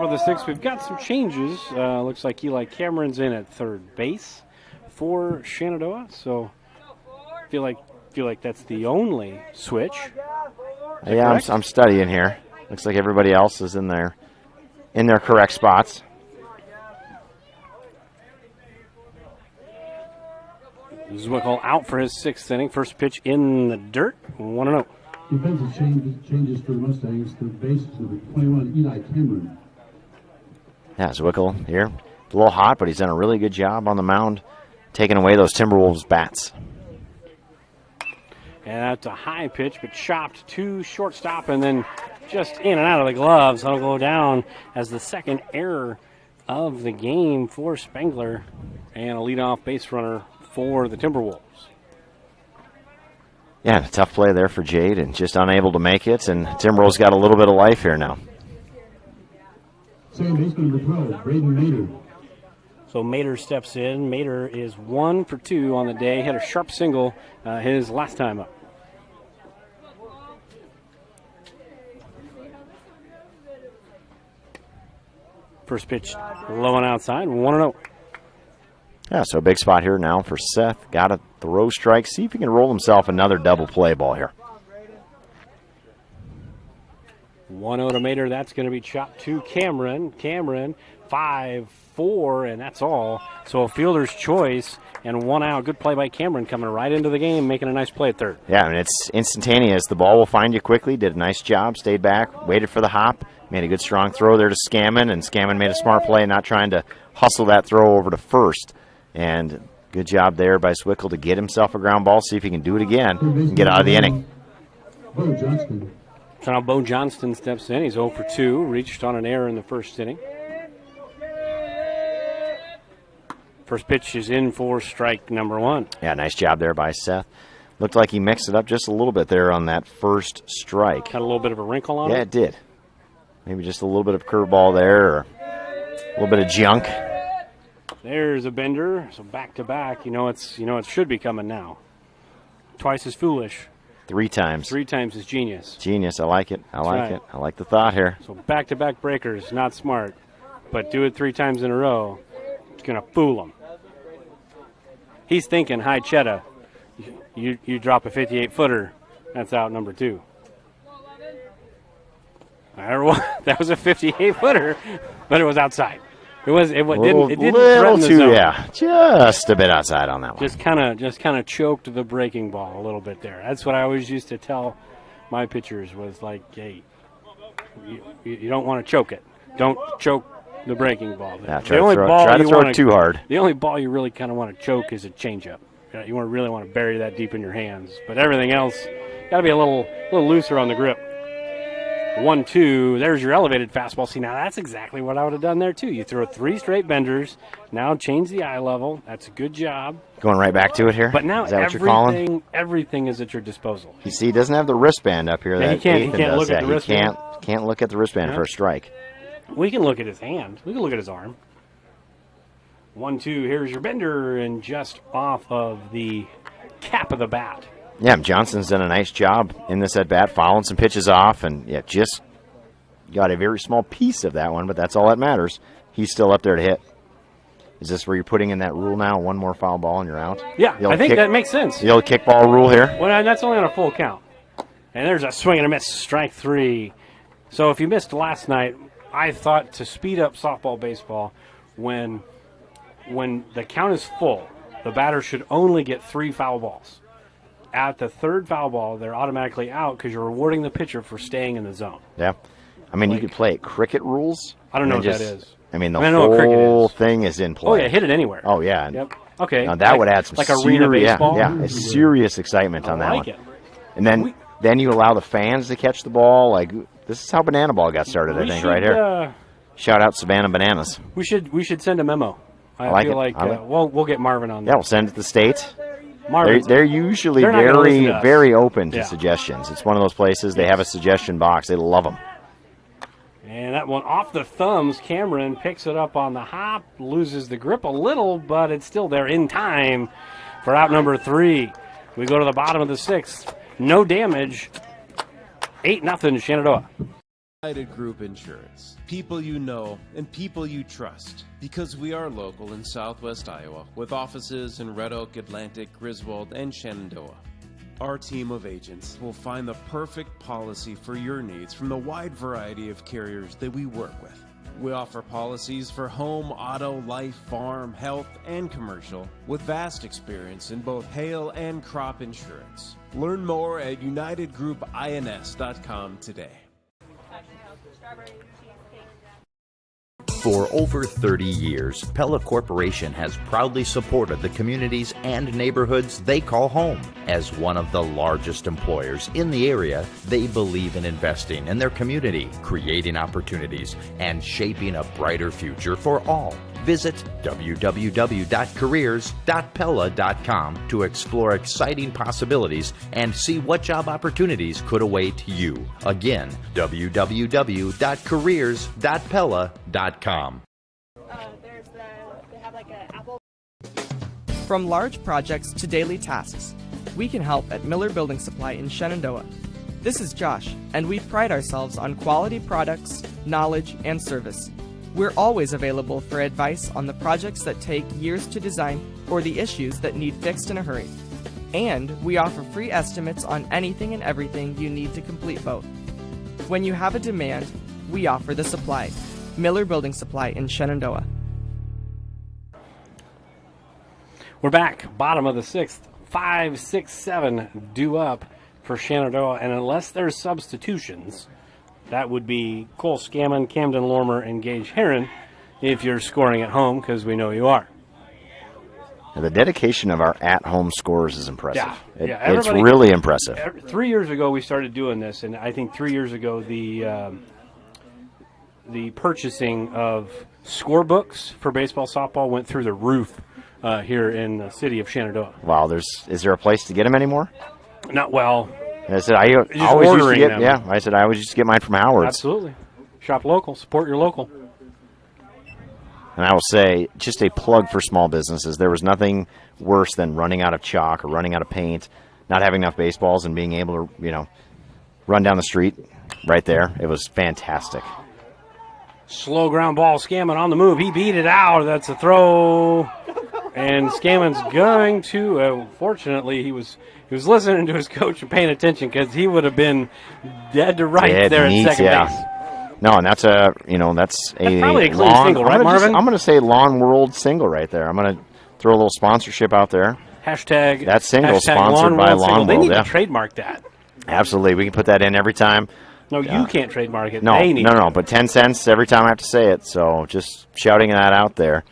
of the sixth. We've got some changes. Looks like Eli Cameron's in at third base for Shenandoah. So feel like that's the only switch. Yeah, I'm studying here. Looks like everybody else is in their correct spots. Zwickle out for his sixth inning. First pitch in the dirt. 1-0. Defensive changes for the Mustangs. Third base to 21, Eli Cameron. Yeah, Zwickle here. A little hot, but he's done a really good job on the mound, taking away those Timberwolves bats. And that's a high pitch, but chopped to shortstop, and then just in and out of the gloves. That'll go down as the second error of the game for Spangler, and a leadoff base runner for the Timberwolves. Yeah, tough play there for Jade, and just unable to make it. And Timberwolves got a little bit of life here now. Second baseman number 12, Braden Mater. So Mater steps in. Mater is 1 for 2 on the day. Hit a sharp single his last time up. First pitch low and outside. 1-0. Yeah, so a big spot here now for Seth. Got a throw strike. See if he can roll himself another double play ball here. 1-0 to Mater. That's going to be chopped to Cameron. Cameron 5-4, and that's all. So a fielder's choice and 1 out. Good play by Cameron, coming right into the game, making a nice play at third. Yeah, and it's instantaneous. The ball will find you quickly. Did a nice job. Stayed back. Waited for the hop. Made a good strong throw there to Scammon, and Scammon made a smart play, not trying to hustle that throw over to first. And good job there by Zwickle to get himself a ground ball, see if he can do it again and get out of the inning. Bo Johnston. So now Bo Johnston steps in. He's 0 for 2, reached on an error in the first inning. First pitch is in for strike number 1. Yeah, nice job there by Seth. Looked like he mixed it up just a little bit there on that first strike. Had a little bit of a wrinkle on it? Yeah, it did. Maybe just a little bit of curveball there, or a little bit of junk. There's a bender, so back to back. It should be coming now. Twice as foolish. 3 times. 3 times as genius. Genius, I like it. I like it. I like the thought here. So back to back breakers, not smart, but do it 3 times in a row. It's gonna fool him. He's thinking high cheddar. You drop a 58-footer. That's out number 2. That was a 58-footer, but it was outside. It didn't threaten the zone. Yeah, just a bit outside on that one. Just kind of choked the breaking ball a little bit there. That's what I always used to tell my pitchers was like, hey, you don't want to choke it. Don't choke The breaking ball. Yeah, try to throw it too hard. The only ball you really kind of want to choke is a changeup. You really want to bury that deep in your hands. But everything else, got to be a little looser on the grip. 1-2. There's your elevated fastball. See, now that's exactly what I would have done there too. You throw 3 straight benders. Now change the eye level. That's a good job. Going right back to it here. But now is that what you're calling? Everything is at your disposal. You see, he doesn't have the wristband up here. Yeah, that he can't does look at the wristband. He can't look at the wristband for a strike. We can look at his hand. We can look at his arm. 1-2. Here's your bender, and just off of the cap of the bat. Yeah, Johnson's done a nice job in this at bat, following some pitches off, and just got a very small piece of that one, but that's all that matters. He's still up there to hit. Is this where you're putting in that rule now? One more foul ball and you're out? Yeah, I think that makes sense. The old kickball rule here? Well, that's only on a full count. And there's a swing and a miss, strike 3. So if you missed last night, I thought to speed up softball, baseball, when the count is full, the batter should only get 3 foul balls. At the 3rd foul ball, they're automatically out because you're rewarding the pitcher for staying in the zone. Yeah. I mean, you could play it cricket rules. I don't know what that is. I mean, the whole thing is in play. Oh, yeah, hit it anywhere. Oh, yeah. Yep. Okay. Now, that would add some like arena baseball? Yeah, serious excitement on that one. It. And then you allow the fans to catch the ball. Like, this is how Banana Ball got started, I think, right here. Shout out Savannah Bananas. We should send a memo. I feel like we'll get Marvin on that. Yeah, we'll send it to the state. Marvin's, they're usually very open to suggestions. It's one of those places they have a suggestion box. They love them. And that one off the thumbs. Cameron picks it up on the hop, loses the grip a little, but it's still there in time for out number 3. We go to the bottom of the 6th. No damage. 8-0 Shenandoah. United Group Insurance. People you know and people you trust. Because we are local in southwest Iowa with offices in Red Oak, Atlantic, Griswold, and Shenandoah. Our team of agents will find the perfect policy for your needs from the wide variety of carriers that we work with. We offer policies for home, auto, life, farm, health, and commercial with vast experience in both hail and crop insurance. Learn more at unitedgroupins.com today. For over 30 years, Pella Corporation has proudly supported the communities and neighborhoods they call home. As one of the largest employers in the area, they believe in investing in their community, creating opportunities, and shaping a brighter future for all. Visit www.careers.pella.com to explore exciting possibilities and see what job opportunities could await you. Again, www.careers.pella.com. From large projects to daily tasks, we can help at Miller Building Supply in Shenandoah. This is Josh, and we pride ourselves on quality products, knowledge, and service. We're always available for advice on the projects that take years to design or the issues that need fixed in a hurry. And we offer free estimates on anything and everything you need to complete both. When you have a demand, we offer the supply. Miller Building Supply in Shenandoah. We're back, bottom of the 6th. 5, 6, 7 due up for Shenandoah, and unless there's substitutions, that would be Cole Scammon, Camden Lormer, and Gage Heron if you're scoring at home, because we know you are. Now, the dedication of our at-home scorers is impressive. Yeah, it's really impressive. 3 years ago we started doing this, and I think 3 years ago the purchasing of scorebooks for baseball, softball went through the roof here in the city of Shenandoah. Wow, is there a place to get them anymore? Not well. I said I always used to get them. Yeah, I said I always used to get mine from Howard's. Absolutely. Shop local, support your local. And I will say, just a plug for small businesses. There was nothing worse than running out of chalk or running out of paint, not having enough baseballs, and being able to, run down the street right there. It was fantastic. Slow ground ball, Scammon on the move. He beat it out. That's a throw. And Scammon's going to, fortunately, he was listening to his coach and paying attention, because he would have been dead to rights there at second base. No, and that's probably a clean single, right, Marvin? I'm going to say Lawn World single right there. I'm going to throw a little sponsorship out there. Hashtag that single sponsored by Lawn World. They need to trademark that. Absolutely. We can put that in every time No, you can't trademark it. No, They need no, but 10 cents every time I have to say it. So just shouting that out there.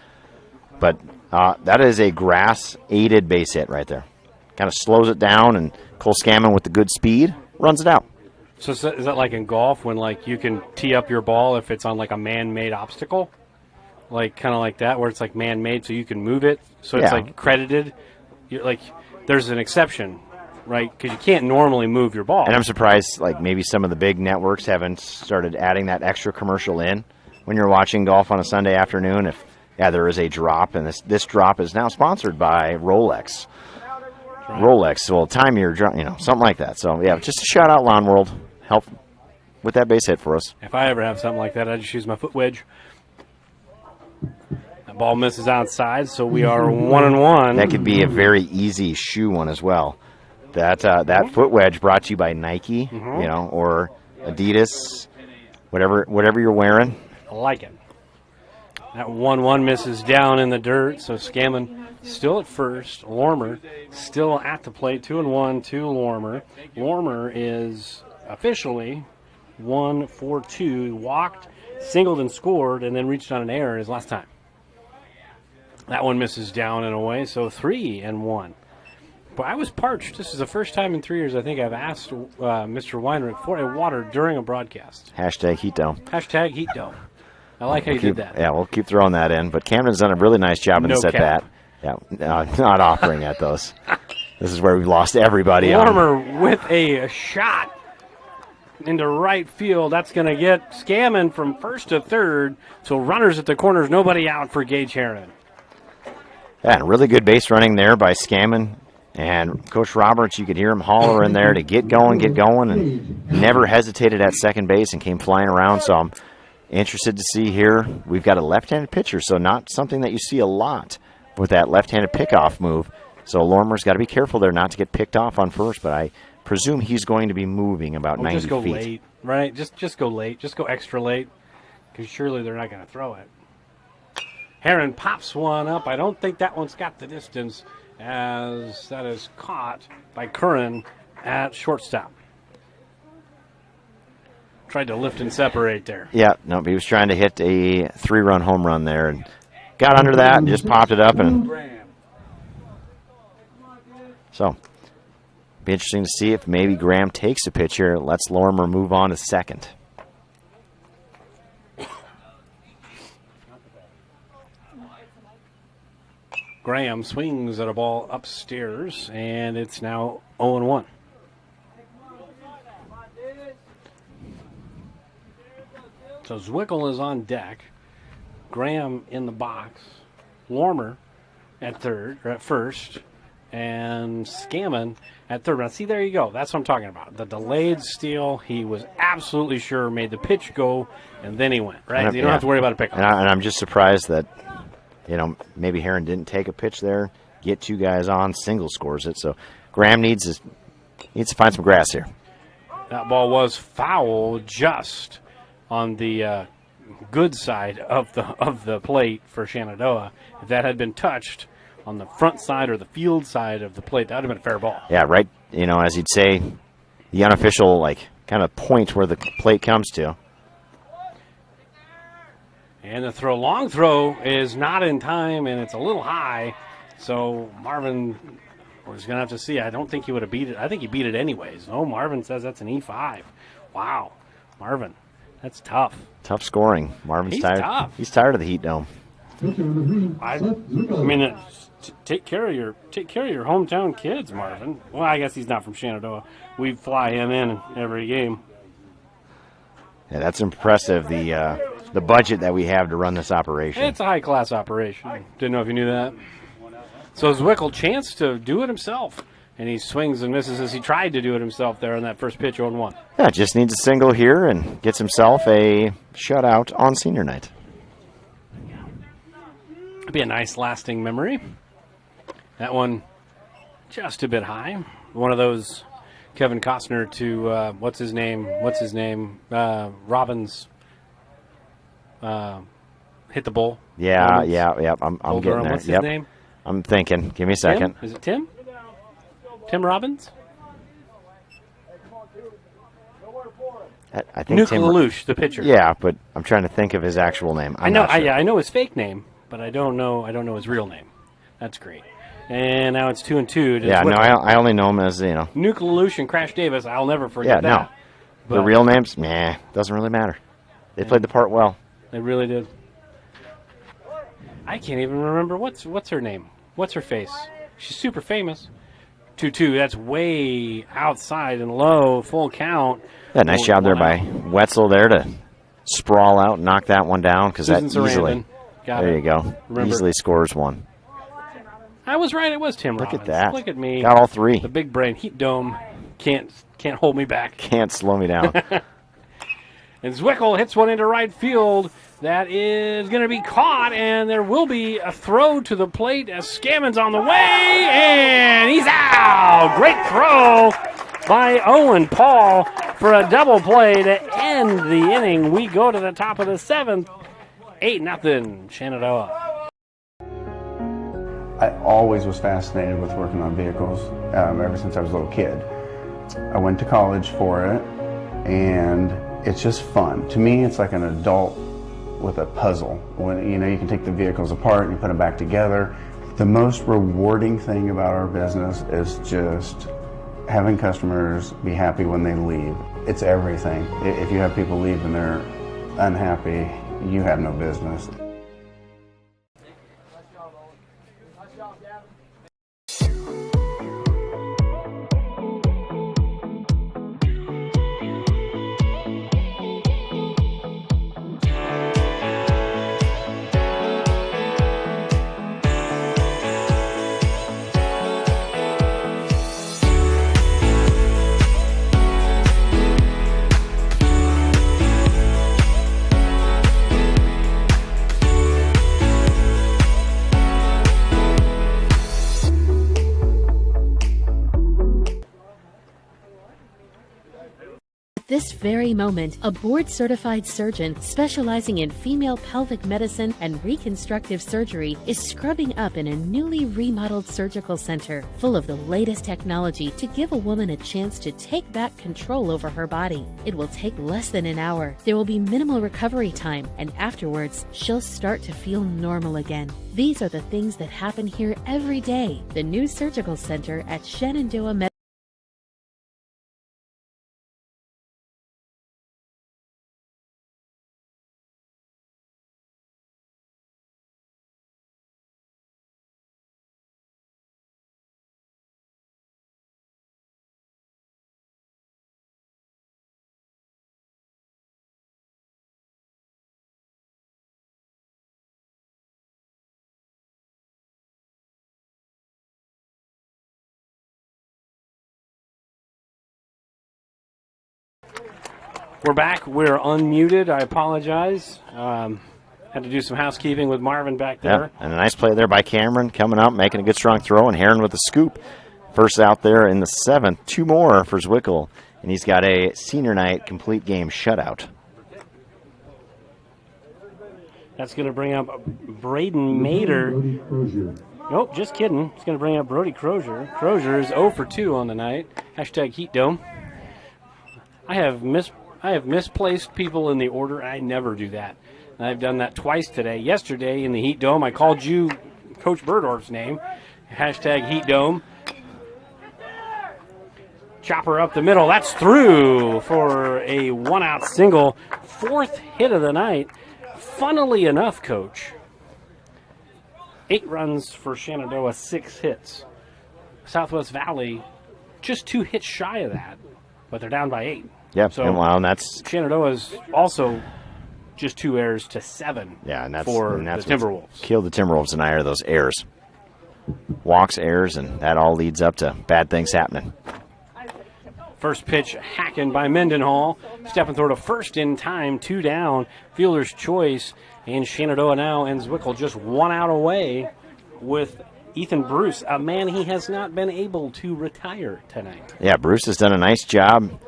But that is a grass-aided base hit right there. Kind of slows it down, and Cole Scammon with the good speed runs it out. So is that like in golf when like you can tee up your ball if it's on like a man-made obstacle? Like kind of like that where it's like man-made so you can move it. So it's like credited. Like there's an exception. Right, because you can't normally move your ball. And I'm surprised, like maybe some of the big networks haven't started adding that extra commercial in when you're watching golf on a Sunday afternoon. If there is a drop, and this drop is now sponsored by Rolex. Right. Rolex will time your drop, something like that. So yeah, just a shout out, Lawn World, help with that base hit for us. If I ever have something like that, I just use my foot wedge. That ball misses outside, so we are 1-1. That could be a very easy shoe one as well. That foot wedge brought to you by Nike, or Adidas, whatever you're wearing. I like it. That 1-1 misses down in the dirt, so Scammon still at first. Lormer still at the plate, 2-1 to Lormer. Lormer is officially 1-4-2. Walked, singled, and scored, and then reached on an error his last time. That one misses down and away, so 3-1. But I was parched. This is the first time in 3 years I think I've asked Mr. Weinrich for a water during a broadcast. Hashtag heat dome. Hashtag heat dome. I like how you did that. Yeah, we'll keep throwing that in. But Cameron's done a really nice job in this at bat. Yeah, not offering at those. This is where we've lost everybody. Warmer with a shot into right field. That's going to get Scammon from first to third. So runners at the corners, nobody out for Gage Heron. Yeah, and really good base running there by Scammon. And Coach Roberts, you could hear him holler in there to get going, and never hesitated at second base and came flying around. So I'm interested to see here. We've got a left-handed pitcher, so not something that you see a lot with that left-handed pickoff move. So Lormer's got to be careful there not to get picked off on first, but I presume he's going to be moving about 90 just go feet. Late, right? Just go late. Just go extra late because surely they're not going to throw it. Heron pops one up. I don't think that one's got the distance, as that is caught by Curran at shortstop. Tried to lift and separate there. Yeah, no, he was trying to hit a 3-run home run there and got under that and just popped it up. And so, be interesting to see if maybe Graham takes a pitch here, lets Lorimer move on to second. Graham swings at a ball upstairs, and it's now 0-1. So Zwickel is on deck. Graham in the box. Lormer at third, or at first, and Scammon at third. Now, see, there you go. That's what I'm talking about. The delayed steal, he was absolutely sure made the pitch go, and then he went, right? You don't have to worry about a pickup. And I'm just surprised that, maybe Heron didn't take a pitch there, get two guys on, single scores it. So Graham needs to find some grass here. That ball was foul just on the good side of the plate for Shenandoah. If that had been touched on the front side or the field side of the plate, that would have been a fair ball. Yeah, right. As you'd say, the unofficial kind of point where the plate comes to. And the long throw is not in time, and it's a little high. So Marvin was going to have to see. I don't think he would have beat it. I think he beat it anyways. No, Marvin says that's an E5. Wow, Marvin, that's tough. Tough scoring. Marvin's tired. Tough. He's tired of the heat dome. I mean, take care of your hometown kids, Marvin. Well, I guess he's not from Shenandoah. We fly him in every game. Yeah, that's impressive. The budget that we have to run this operation. It's a high-class operation. Didn't know if you knew that. So Zwickel chance to do it himself, and he swings and misses as he tried to do it himself there on that first pitch, 0-1. Yeah, just needs a single here and gets himself a shutout on senior night. It'd be a nice lasting memory. That one just a bit high. One of those Kevin Costner to, what's his name? Robbins. Hit the bull. Yeah. I'm getting there. What's his name? I'm thinking. Give me a second. Tim? Is it Tim? Tim Robbins? I think Nuke Tim Lelouch, the pitcher. Yeah, but I'm trying to think of his actual name. I know. I know his fake name, but I don't know his real name. That's great. And now it's 2-2. Yeah, no, I only know him as, Nuke Lelouch and Crash Davis. I'll never forget that. No. The real names, doesn't really matter. They played the part well. They really did. I can't even remember what's her name. What's her face? She's super famous. 2-2. That's way outside and low. Full count. Yeah, nice job there by Wetzel there to sprawl out and knock that one down because that easily. There you go. Easily scores one. I was right. It was Tim Robbins. Look at that. Look at me. Got all three. The big brain heat dome can't hold me back. Can't slow me down. And Zwickel hits one into right field. That is going to be caught, and there will be a throw to the plate as Scammon's on the way, and he's out. Great throw by Owen Paul for a double play to end the inning. We go to the top of the seventh. 8-0 Shenandoah. I always was fascinated with working on vehicles ever since I was a little kid. I went to college for it, and it's just fun. To me, it's like an adult with a puzzle. When you can take the vehicles apart and you put them back together. The most rewarding thing about our business is just having customers be happy when they leave. It's everything. If you have people leave and they're unhappy, you have no business. This very moment, a board-certified surgeon specializing in female pelvic medicine and reconstructive surgery is scrubbing up in a newly remodeled surgical center full of the latest technology to give a woman a chance to take back control over her body. It will take less than an hour. There will be minimal recovery time, and afterwards, she'll start to feel normal again. These are the things that happen here every day. The new surgical center at Shenandoah Medical. We're back. We're unmuted. I apologize. Had to do some housekeeping with Marvin back there. Yep. And a nice play there by Cameron, coming up, making a good strong throw, and Heron with the scoop. First out there in the seventh. Two more for Zwickel, and he's got a senior night complete game shutout. That's going to bring up Braden Mader. Nope, just kidding. It's going to bring up Brody Crozier. Crozier is 0 for 2 on the night. Hashtag Heat Dome. I have misplaced people in the order. I never do that. And I've done that twice today. Yesterday in the Heat Dome, I called you Coach Burdorf's name. Hashtag Heat Dome. Chopper up the middle. That's through for a one-out single. Fourth hit of the night. Funnily enough, Coach, 8 runs for Shenandoah, 6 hits. Southwest Valley, just 2 hits shy of that, but they're down by 8. Yep, so and that's Shenandoah's also just 2 errors to 7. Yeah, and that's for the Timberwolves. Killed the Timberwolves tonight are those errors. Walks, errors, and that all leads up to bad things happening. First pitch hacking by Mendenhall. Stepping through to first in time, 2 down. Fielder's choice. And Shenandoah now and Zwickel just 1 out away with Ethan Bruce, a man he has not been able to retire tonight. Yeah, Bruce has done a nice job.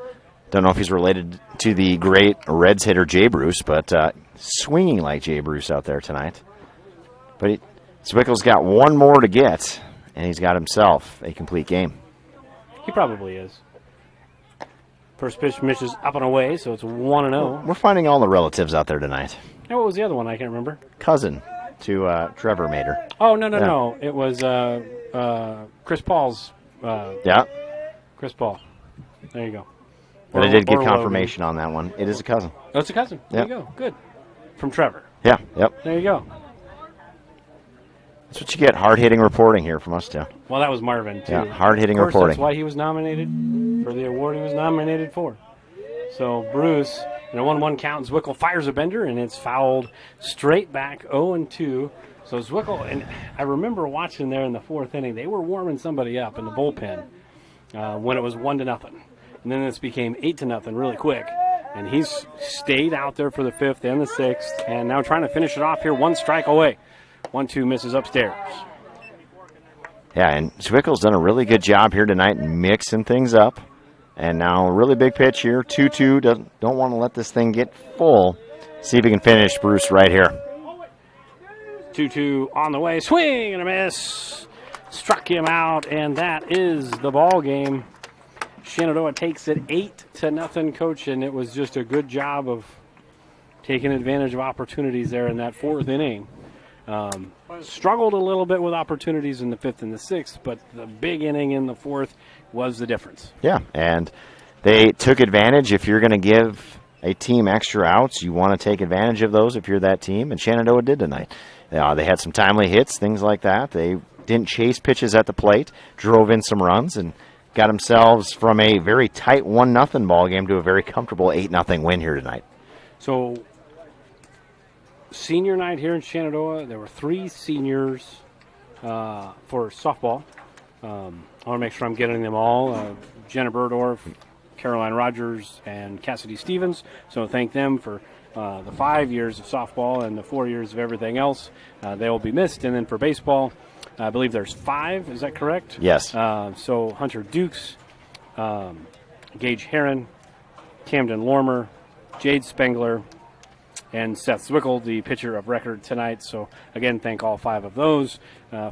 Don't know if he's related to the great Reds hitter Jay Bruce, but swinging like Jay Bruce out there tonight. But Zwickel's got 1 more to get, and he's got himself a complete game. He probably is. First pitch misses up and away, so it's 1-0. We're finding all the relatives out there tonight. And what was the other one? I can't remember. Cousin to Trevor Mater. Oh, no. It was Chris Paul's. Yeah. Chris Paul. There you go. But I did get confirmation on that one. It is a cousin. Oh, it's a cousin. There you go. Good. From Trevor. Yeah, yep. There you go. That's what you get, hard-hitting reporting here from us, too. Well, that was Marvin, too. Yeah, hard-hitting of course, reporting. That's why he was nominated for the award he was nominated for. So Bruce, in a 1-1 count, Zwickel fires a bender, and it's fouled straight back 0-2. So Zwickel, and I remember watching there in the 4th inning, they were warming somebody up in the bullpen when it was 1-0. And then this became 8-0 really quick. And he's stayed out there for the 5th and the 6th, and now trying to finish it off here, 1 strike away. 1-2 misses upstairs. Yeah, and Zwickel's done a really good job here tonight mixing things up. And now a really big pitch here, 2-2. Don't want to let this thing get full. See if he can finish Bruce right here. 2-2 on the way, swing and a miss. Struck him out, and that is the ball game. Shenandoah takes it 8-0, Coach, and it was just a good job of taking advantage of opportunities there in that 4th inning. Struggled a little bit with opportunities in the 5th and the 6th, but the big inning in the 4th was the difference. Yeah, and they took advantage. If you're going to give a team extra outs, you want to take advantage of those if you're that team, and Shenandoah did tonight. They had some timely hits, things like that. They didn't chase pitches at the plate, drove in some runs, and got themselves from a very tight 1-0 ball game to a very comfortable 8-0 win here tonight. So, senior night here in Shenandoah, there were 3 seniors for softball. I want to make sure I'm getting them all. Jenna Burdorf, Caroline Rogers, and Cassidy Stevens. So thank them for the 5 years of softball and the 4 years of everything else. They will be missed. And then for baseball, I believe there's 5. Is that correct? Yes. So Hunter Dukes, Gage Heron, Camden Lormer, Jade Spengler, and Seth Zwickel, the pitcher of record tonight. So, again, thank all 5 of those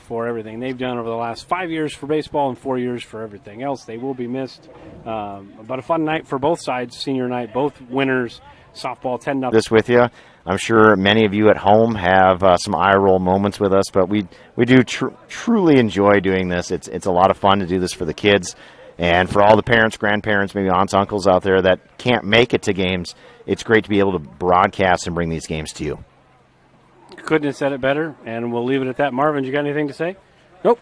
for everything they've done over the last 5 years for baseball and 4 years for everything else. They will be missed. But a fun night for both sides, senior night, both winners. Softball 10-0. This with you. I'm sure many of you at home have some eye roll moments with us, but we do truly enjoy doing this. It's a lot of fun to do this for the kids. And for all the parents, grandparents, maybe aunts, uncles out there that can't make it to games, it's great to be able to broadcast and bring these games to you. Couldn't have said it better, and we'll leave it at that. Marvin, you got anything to say? Nope.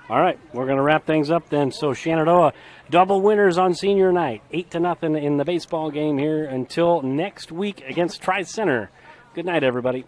All right, we're going to wrap things up then. So Shenandoah, double winners on senior night, 8-0 in the baseball game here until next week against Tri-Center. Good night, everybody.